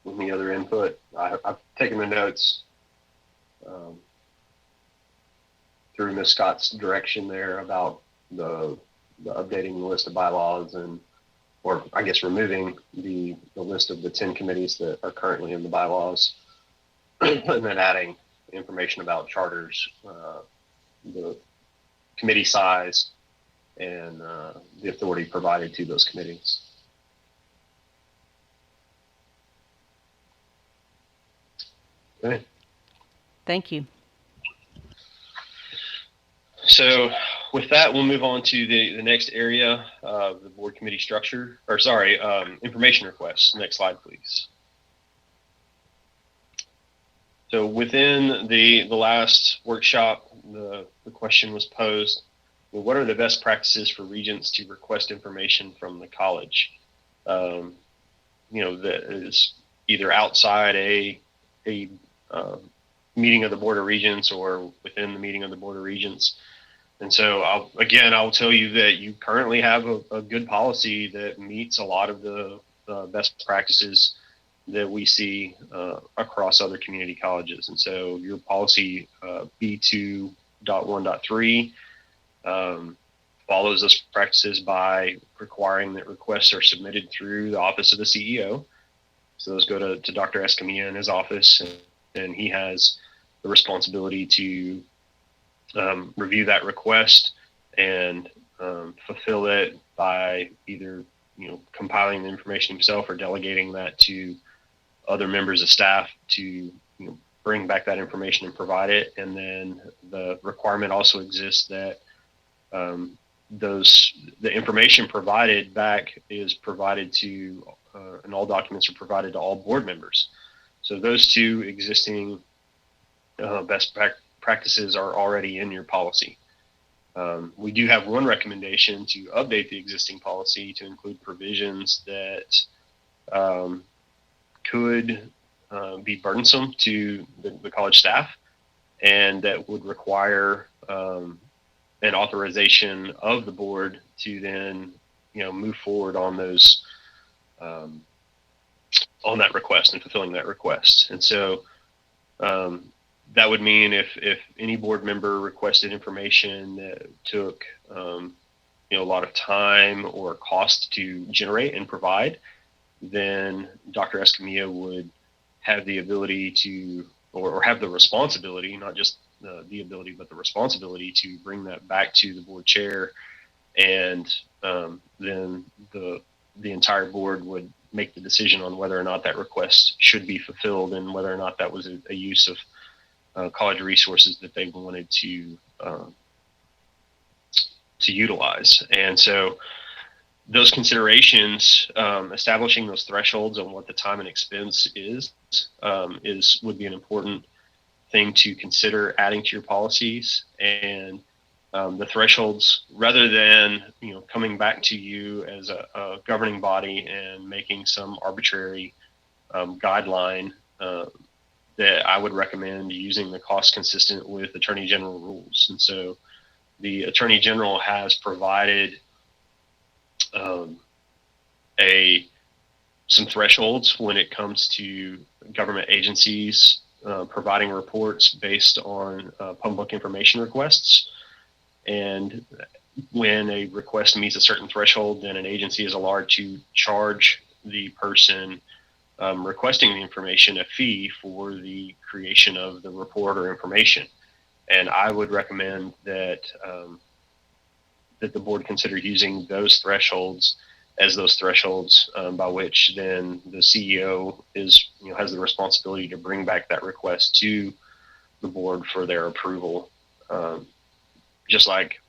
Any other input? I've taken the notes through Ms. Scott's direction there about the updating the list of bylaws or I guess removing the list of the 10 committees that are currently in the bylaws and then adding information about charters, the committee size, and the authority provided to those committees. Okay. Thank you. So with that, we'll move on to the next area of the board committee structure, or sorry, information requests. Next slide, please. So within the last workshop, the question was posed, well, what are the best practices for regents to request information from the college? You know, that is either outside a meeting of the Board of Regents or within the meeting of the Board of Regents. And so I'll tell you that you currently have a good policy that meets a lot of the best practices that we see across other community colleges. And so your policy B2.1.3 follows those practices by requiring that requests are submitted through the office of the CEO. So those go to Dr. Escamilla in his office, and he has the responsibility to review that request and fulfill it by either compiling the information himself or delegating that to other members of staff to bring back that information and provide it. And then the requirement also exists that the information provided back is provided to and all documents are provided to all board members. So those two existing best practices are already in your policy. We do have one recommendation to update the existing policy to include provisions that could be burdensome to the college staff and that would require an authorization of the board to then move forward on those on that request and fulfilling that request. And so that would mean if any board member requested information that took a lot of time or cost to generate and provide, then Dr. Escamilla would have the ability to, or have the responsibility, not just the ability, but the responsibility to bring that back to the board chair, and then the entire board would make the decision on whether or not that request should be fulfilled and whether or not that was a use of college resources that they wanted to utilize. And so those considerations, establishing those thresholds on what the time and expense would be an important thing to consider adding to your policies. And the thresholds, rather than coming back to you as a governing body and making some arbitrary guideline, that I would recommend using the cost consistent with Attorney General rules. And so the Attorney General has provided some thresholds when it comes to government agencies providing reports based on public information requests. And when a request meets a certain threshold, then an agency is allowed to charge the person requesting the information a fee for the creation of the report or information. And I would recommend that that the board consider using those thresholds as those thresholds by which then the CEO is, has the responsibility to bring back that request to the board for their approval. Just like,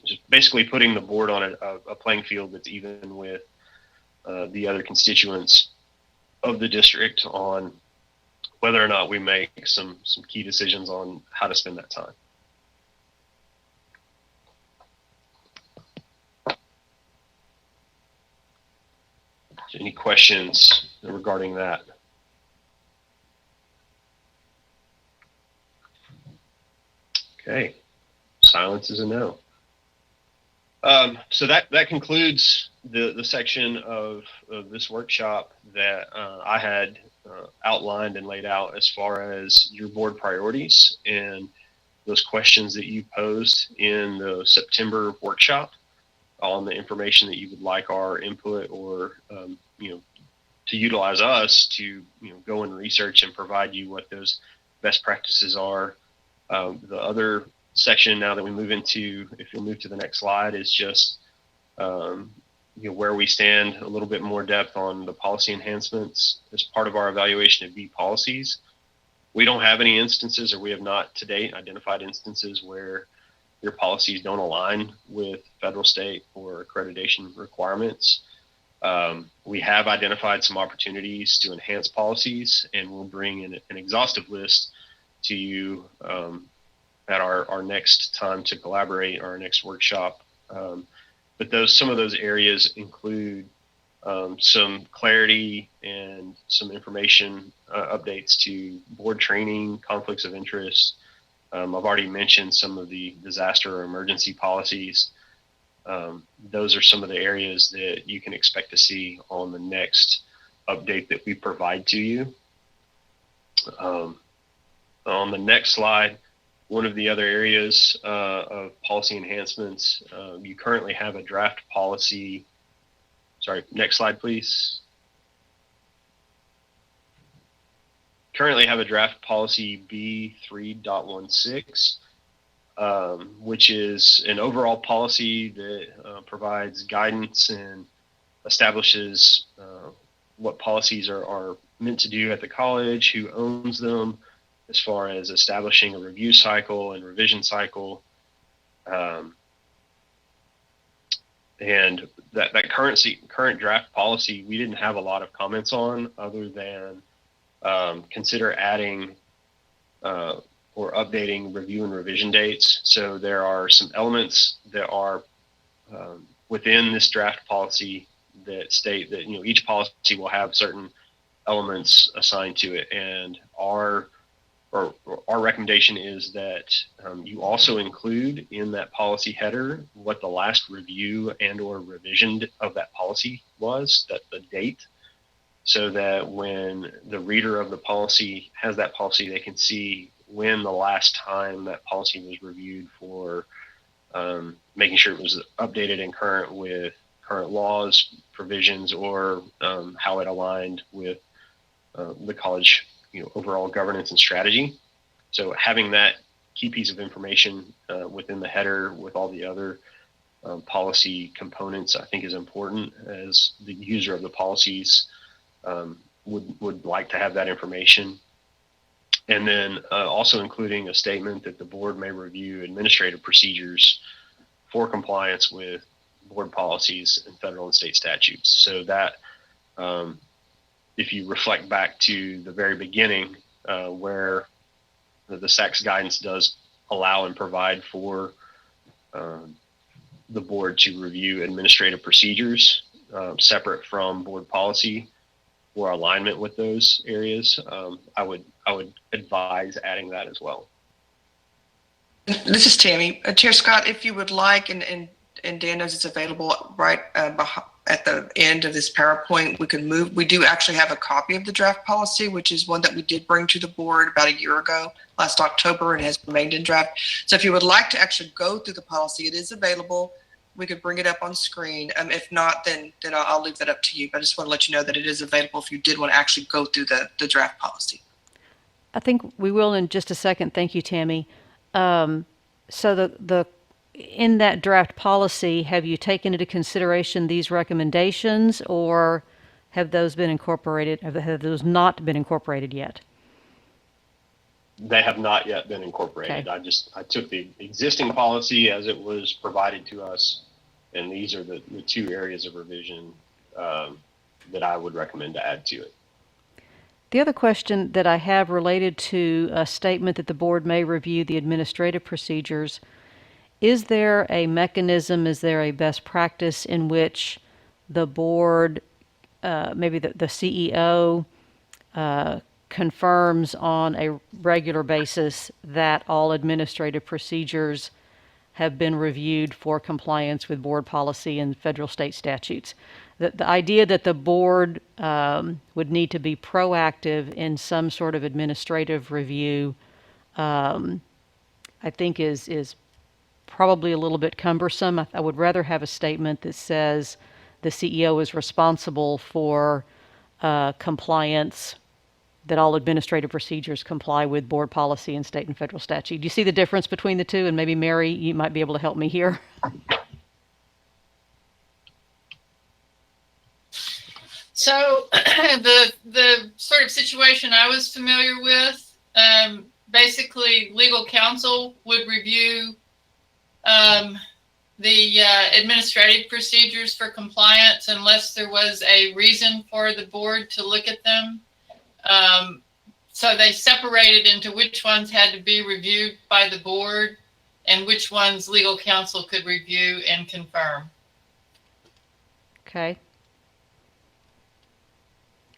just basically putting the board on a playing field that's even with the other constituents of the district on whether or not we make some key decisions on how to spend that time. Any questions regarding that? Okay, silence is a no. So that concludes the section of this workshop that I had outlined and laid out as far as your board priorities and those questions that you posed in the September workshop on the information that you would like our input or, to utilize us to, go and research and provide you what those best practices are. The other section now that we move into, if you'll move to the next slide, is just, where we stand, a little bit more depth on the policy enhancements as part of our evaluation of B policies. We don't have any instances, or we have not to date identified instances where your policies don't align with federal, state, or accreditation requirements. We have identified some opportunities to enhance policies, and we'll bring in an exhaustive list to you at our next time to collaborate, our next workshop. But some of those areas include some clarity and some information updates to board training, conflicts of interest. I've already mentioned some of the disaster or emergency policies. Those are some of the areas that you can expect to see on the next update that we provide to you. On the next slide, one of the other areas of policy enhancements, you currently have a draft policy. Sorry, next slide, please. Currently have a draft policy B3.16, which is an overall policy that provides guidance and establishes what policies are meant to do at the college, who owns them, as far as establishing a review cycle and revision cycle. And that current draft policy, we didn't have a lot of comments on, other than consider adding or updating review and revision dates. So there are some elements that are within this draft policy that state that each policy will have certain elements assigned to it, and our recommendation is that you also include in that policy header what the last review and or revision of that policy was, that the date, so that when the reader of the policy has that policy, they can see when the last time that policy was reviewed for making sure it was updated and current with current laws, provisions, or how it aligned with the college overall governance and strategy. So having that key piece of information within the header with all the other policy components, I think, is important, as the user of the policies would like to have that information. And then also including a statement that the board may review administrative procedures for compliance with board policies and federal and state statutes. So that if you reflect back to the very beginning, where the SACS guidance does allow and provide for the board to review administrative procedures separate from board policy for alignment with those areas, I would advise adding that as well. This is Tammy. Chair Scott, if you would like, and Dan knows it's available right at the end of this PowerPoint, we can move. We do actually have a copy of the draft policy, which is one that we did bring to the board about a year ago, last October, and has remained in draft. So if you would like to actually go through the policy, it is available we could bring it up on screen. If not, then I'll leave that up to you. But I just want to let you know that it is available if you did want to actually go through the draft policy. I think we will in just a second. Thank you, Tammy. So in that draft policy, have you taken into consideration these recommendations, or have those been incorporated? Have those not been incorporated yet? They have not yet been incorporated. Okay. I took the existing policy as it was provided to us, and these are the two areas of revision that I would recommend to add to it. The other question that I have related to a statement that the board may review the administrative procedures, is there a mechanism, is there a best practice in which the board, maybe the CEO, confirms on a regular basis that all administrative procedures have been reviewed for compliance with board policy and federal state statutes? The idea that the board would need to be proactive in some sort of administrative review, I think is probably a little bit cumbersome. I would rather have a statement that says the CEO is responsible for compliance, that all administrative procedures comply with board policy and state and federal statute. Do you see the difference between the two? And maybe Mary, you might be able to help me here. So the sort of situation I was familiar with, basically legal counsel would review the administrative procedures for compliance unless there was a reason for the board to look at them. So they separated into which ones had to be reviewed by the board and which ones legal counsel could review and confirm. Okay.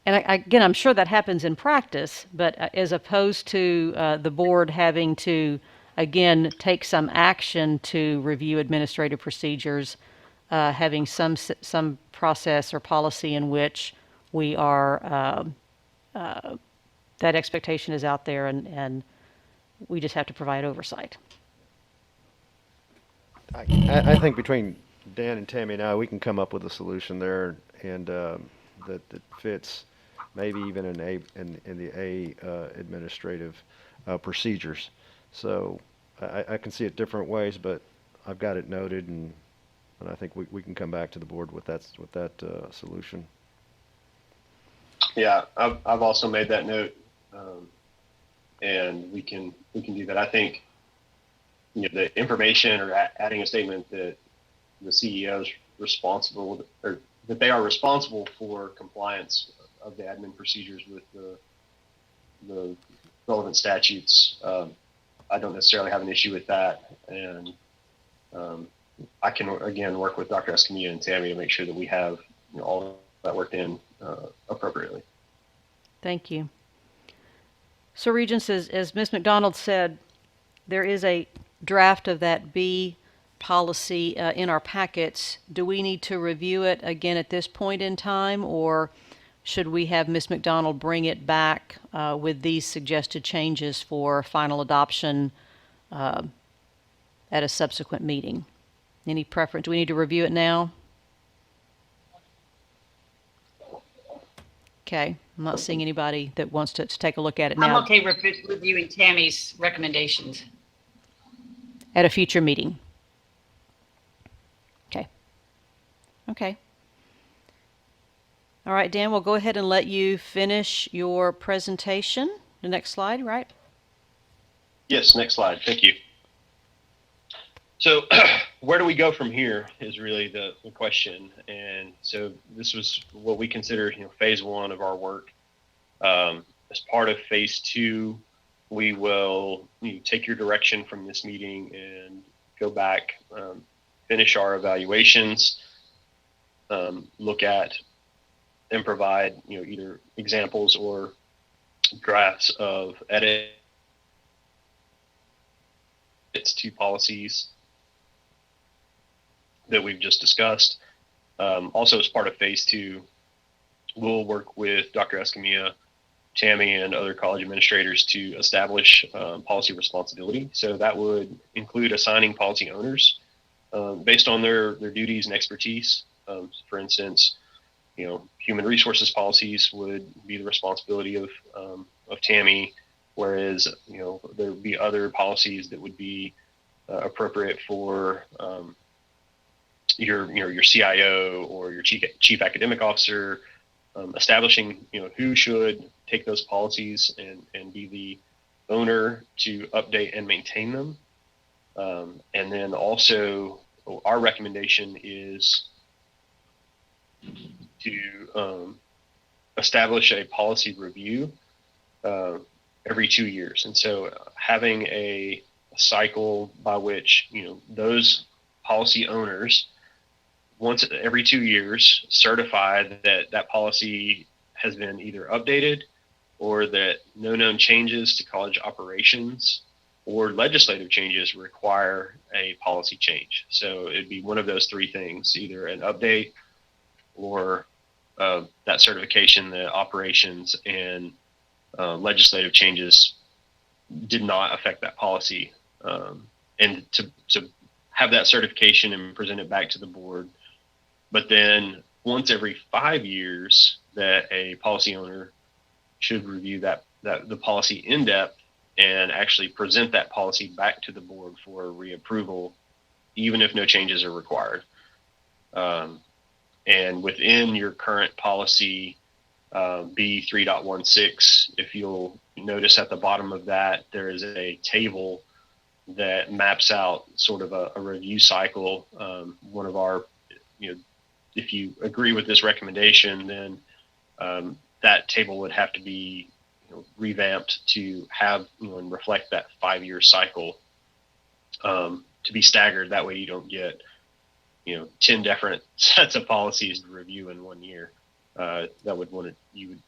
And again, I'm sure that happens in practice, but as opposed to the board having to, again, take some action to review administrative procedures, having some process or policy in which we are, that expectation is out there, and we just have to provide oversight. I think between Dan and Tammy and I, we can come up with a solution there, and that fits maybe even in the administrative procedures. So I can see it different ways, but I've got it noted, and I think we can come back to the board with that solution. Yeah, I've also made that note, and we can do that. I think the information or adding a statement that the CEO is responsible, or that they are responsible for compliance of the admin procedures with the relevant statutes. I don't necessarily have an issue with that, and I can again work with Dr. Escamilla and Tammy to make sure that we have all that worked in appropriately. Thank you. So, Regents, as Ms. McDonald said, there is a draft of that B policy in our packets. Do we need to review it again at this point in time, or should we have Ms. McDonald bring it back with these suggested changes for final adoption at a subsequent meeting? Any preference? Do we need to review it now? Okay, I'm not seeing anybody that wants to take a look at it now. I'm okay reviewing Tammy's recommendations. At a future meeting. Okay. Okay. All right, Dan, we'll go ahead and let you finish your presentation. The next slide, right? Yes, next slide. Thank you. So where do we go from here is really the question. And so this was what we consider phase one of our work. As part of phase two, we will take your direction from this meeting and go back, finish our evaluations, look at and provide either examples or drafts of edits to policies that we've just discussed. Also, as part of phase two, we'll work with Dr. Escamilla, Tammy, and other college administrators to establish policy responsibility. So that would include assigning policy owners based on their duties and expertise. For instance, human resources policies would be the responsibility of Tammy, whereas there would be other policies that would be appropriate for your CIO or your chief academic officer, establishing who should take those policies and be the owner to update and maintain them. And then also our recommendation is to establish a policy review every 2 years. And so having a cycle by which those policy owners once every 2 years certify that that policy has been either updated or that no known changes to college operations or legislative changes require a policy change. So it'd be one of those three things, either an update or that certification that operations and legislative changes did not affect that policy. And to have that certification and present it back to the board. But then once every 5 years that a policy owner should review the policy in depth and actually present that policy back to the board for reapproval, even if no changes are required. And within your current policy, B 3.16, if you'll notice at the bottom of that, there is a table that maps out sort of a review cycle. One of our, if you agree with this recommendation, then that table would have to be revamped to have and reflect that 5-year cycle, to be staggered. That way you don't get 10 different sets of policies to review in 1 year. You would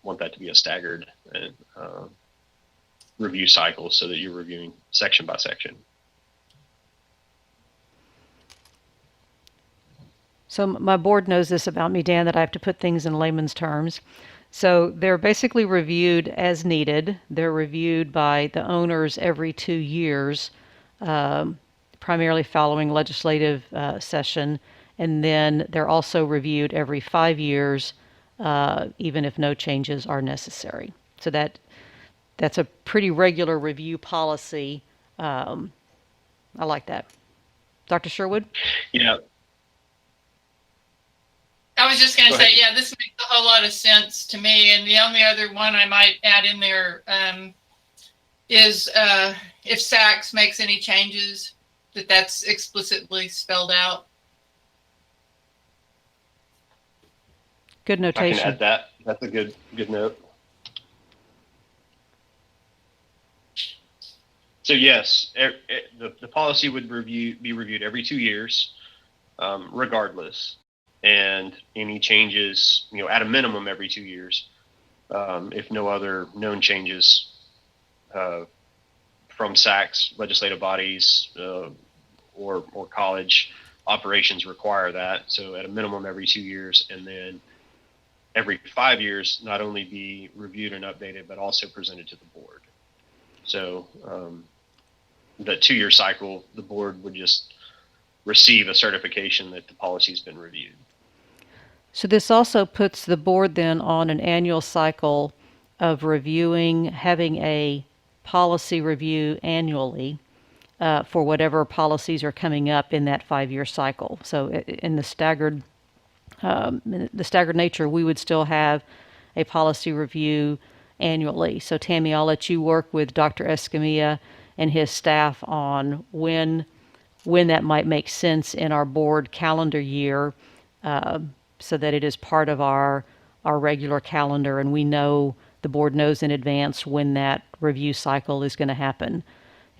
want that to be a staggered review cycle so that you're reviewing section by section. So my board knows this about me, Dan, that I have to put things in layman's terms. So they're basically reviewed as needed. They're reviewed by the owners every 2 years, primarily following legislative session. And then they're also reviewed every 5 years, even if no changes are necessary. So that's a pretty regular review policy. I like that. Dr. Sherwood? Yeah. I was just going Go to say, ahead. yeah, this makes a whole lot of sense to me. And the only other one I might add in there is if SACS makes any changes, that's explicitly spelled out. Good I notation. can add that. That's a good note. So yes, the policy would be reviewed every 2 years, regardless, and any changes, at a minimum every 2 years, if no other known changes from SACS, legislative bodies, or college operations require that. So at a minimum every 2 years, and then every 5 years, not only be reviewed and updated, but also presented to the board. So the 2-year cycle, the board would just receive a certification that the policy's been reviewed. So this also puts the board then on an annual cycle of reviewing, having a policy review annually for whatever policies are coming up in that 5-year cycle. So in the staggered nature, we would still have a policy review annually. So Tammy, I'll let you work with Dr. Escamilla and his staff on when that might make sense in our board calendar year, so that it is part of our regular calendar, and the board knows in advance when that review cycle is going to happen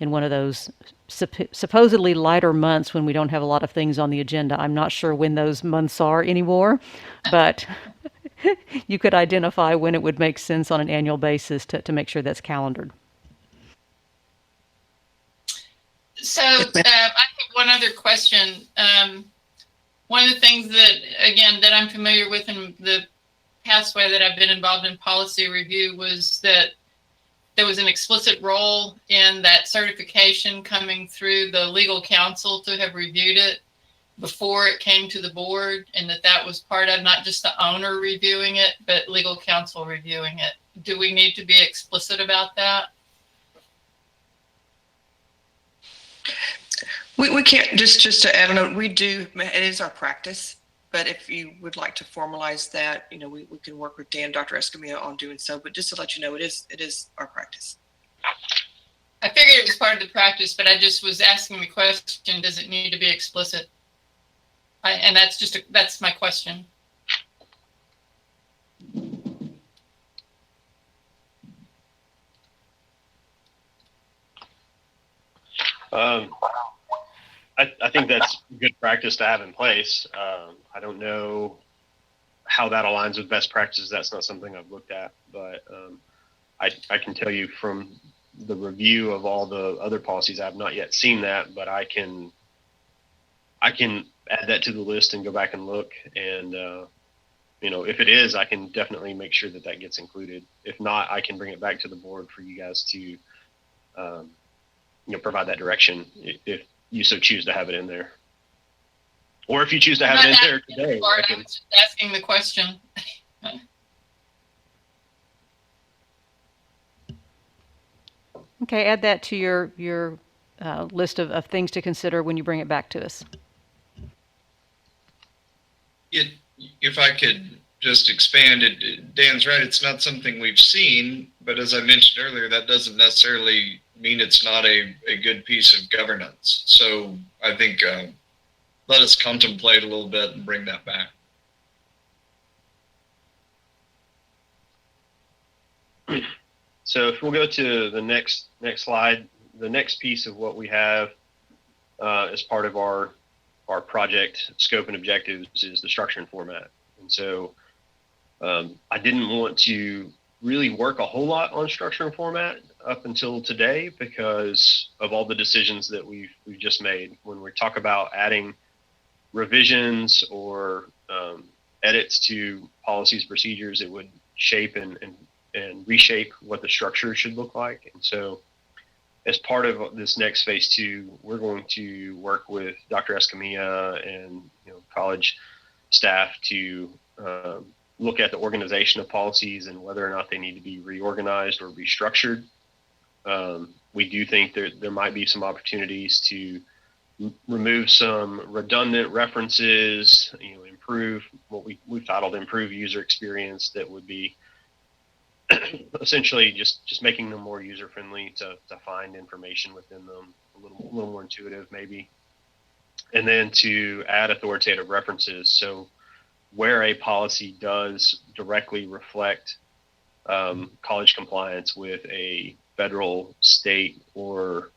in one of those supposedly lighter months when we don't have a lot of things on the agenda. I'm not sure when those months are anymore, but you could identify when it would make sense on an annual basis to make sure that's calendared. So I have one other question. One of the things that I'm familiar with in the past way that I've been involved in policy review was that there was an explicit role in that certification coming through the legal counsel to have reviewed it. before it came to the board, and that was part of not just the owner reviewing it, but legal counsel reviewing it. Do we need to be explicit about that? We can't, just to add on, we do, it is our practice, but if you would like to formalize that, we can work with Dan, Dr. Escamilla on doing so, but just to let you know, it is our practice. I figured it was part of the practice, but I just was asking the question, does it need to be explicit? And that's my question. I think that's good practice to have in place. I don't know how that aligns with best practices. That's not something I've looked at, but I can tell you from the review of all the other policies, I've not yet seen that, but I can add that to the list and go back and look. And, if it is, I can definitely make sure that gets included. If not, I can bring it back to the board for you guys to, provide that direction if you so choose to have it in there. Or if you choose to have it in there today. I was just asking the question. Okay, add that to your list of things to consider when you bring it back to us. If I could just expand it, Dan's right, it's not something we've seen, but as I mentioned earlier, that doesn't necessarily mean it's not a good piece of governance. So I think let us contemplate a little bit and bring that back. So if we'll go to the next slide, the next piece of what we have as part of our project scope and objectives is the structure and format. And so I didn't want to really work a whole lot on structure and format up until today because of all the decisions that we've just made. When we talk about adding revisions or edits to policies, procedures, it would shape and reshape what the structure should look like. And so as part of this next phase 2, we're going to work with Dr. Escamilla and college staff to look at the organization of policies and whether or not they need to be reorganized or restructured. We do think there might be some opportunities to remove some redundant references, improve what we've titled improve user experience that would be essentially just making them more user friendly to find information within them, a little more intuitive maybe. And then to add authoritative references. So where a policy does directly reflect college compliance with a federal, state, or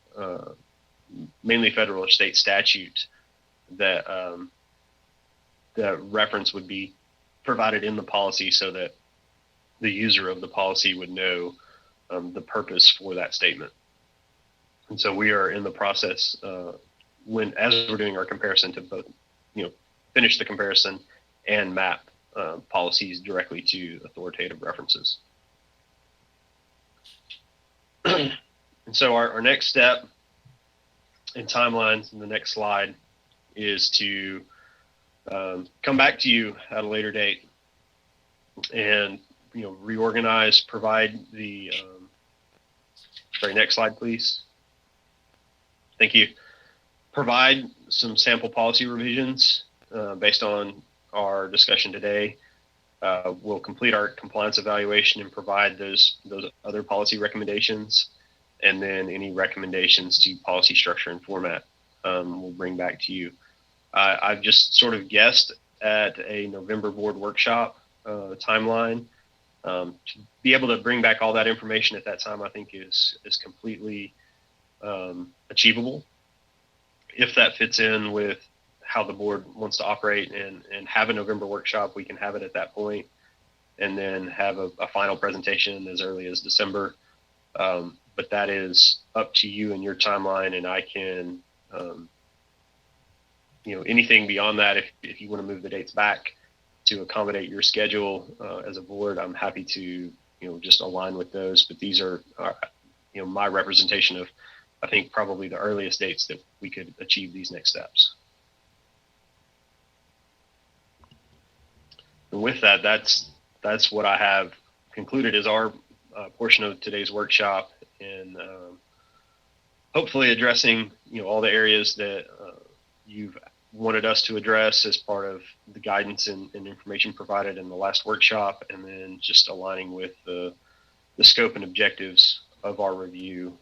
mainly federal or state statute, that the reference would be provided in the policy so that the user of the policy would know the purpose for that statement. And so we are in the process as we're doing our comparison to both, finish the comparison and map policies directly to authoritative references. And so our next step in timelines in the next slide is to come back to you at a later date and reorganize, provide the sorry, next slide, please. Thank you. Provide some sample policy revisions based on our discussion today. We'll complete our compliance evaluation and provide those other policy recommendations, and then any recommendations to policy structure and format we'll bring back to you. I've just sort of guessed at a November board workshop timeline. To be able to bring back all that information at that time, I think is completely achievable. If that fits in with how the board wants to operate and have a November workshop, we can have it at that point and then have a final presentation as early as December. But that is up to you and your timeline, and I can, anything beyond that, if you want to move the dates back to accommodate your schedule as a board, I'm happy to, just align with those. But these are, my representation of, I think, probably the earliest dates that we could achieve these next steps. And with that, that's what I have concluded as our portion of today's workshop, and hopefully addressing all the areas that you've wanted us to address as part of the guidance and information provided in the last workshop, and then just aligning with the scope and objectives of our review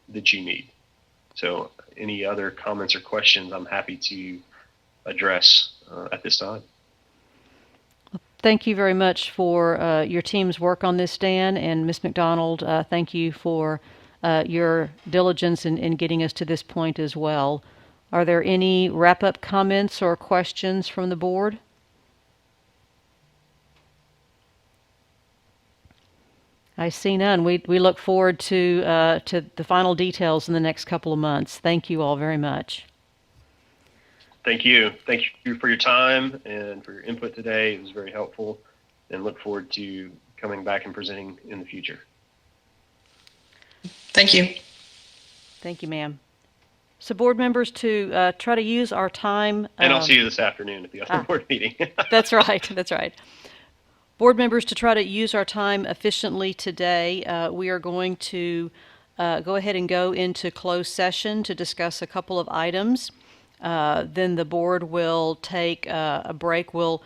that you need. So any other comments or questions, I'm happy to address at this time. Thank you very much for your team's work on this, Dan, and Ms. McDonald, thank you for your diligence in getting us to this point as well. Are there any wrap-up comments or questions from the board? I see none. We look forward to the final details in the next couple of months. Thank you all very much. Thank you. Thank you for your time and for your input today. It was very helpful, and look forward to coming back and presenting in the future. Thank you. Thank you, ma'am. So board members, to try to use our time. And I'll see you this afternoon at the other board meeting. That's right. That's right. Board members, to try to use our time efficiently today, we are going to go ahead and go into closed session to discuss a couple of items. Then the board will take a break. We'll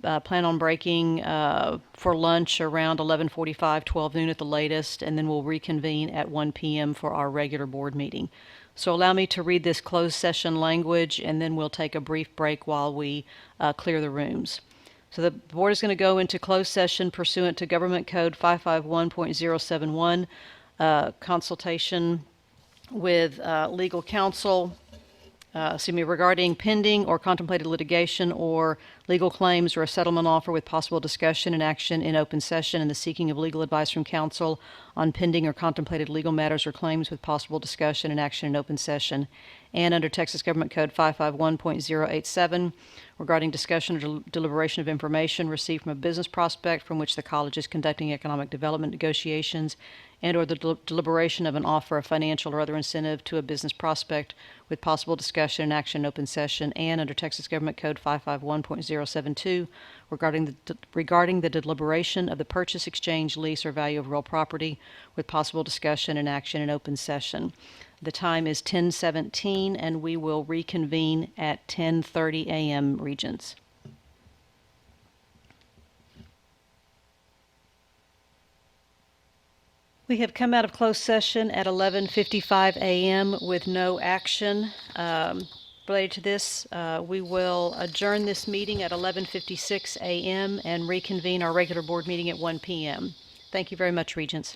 plan on breaking for lunch around 11:45, 12 noon at the latest, and then we'll reconvene at 1 p.m. for our regular board meeting. So allow me to read this closed session language, and then we'll take a brief break while we clear the rooms. So the board is going to go into closed session pursuant to Government Code 551.071, consultation with legal counsel, regarding pending or contemplated litigation or legal claims or a settlement offer, with possible discussion and action in open session, and the seeking of legal advice from counsel on pending or contemplated legal matters or claims with possible discussion and action in open session. And under Texas Government Code 551.087, regarding discussion or deliberation of information received from a business prospect from which the college is conducting economic development negotiations, and or the deliberation of an offer of financial or other incentive to a business prospect with possible discussion and action in open session. And under Texas Government Code 551.072, regarding the deliberation of the purchase, exchange, lease, or value of real property with possible discussion and action in open session. The time is 10:17, and we will reconvene at 10:30 a.m. Regents. We have come out of closed session at 11:55 a.m. with no action related to this. We will adjourn this meeting at 11:56 a.m. and reconvene our regular board meeting at 1 p.m. Thank you very much, Regents.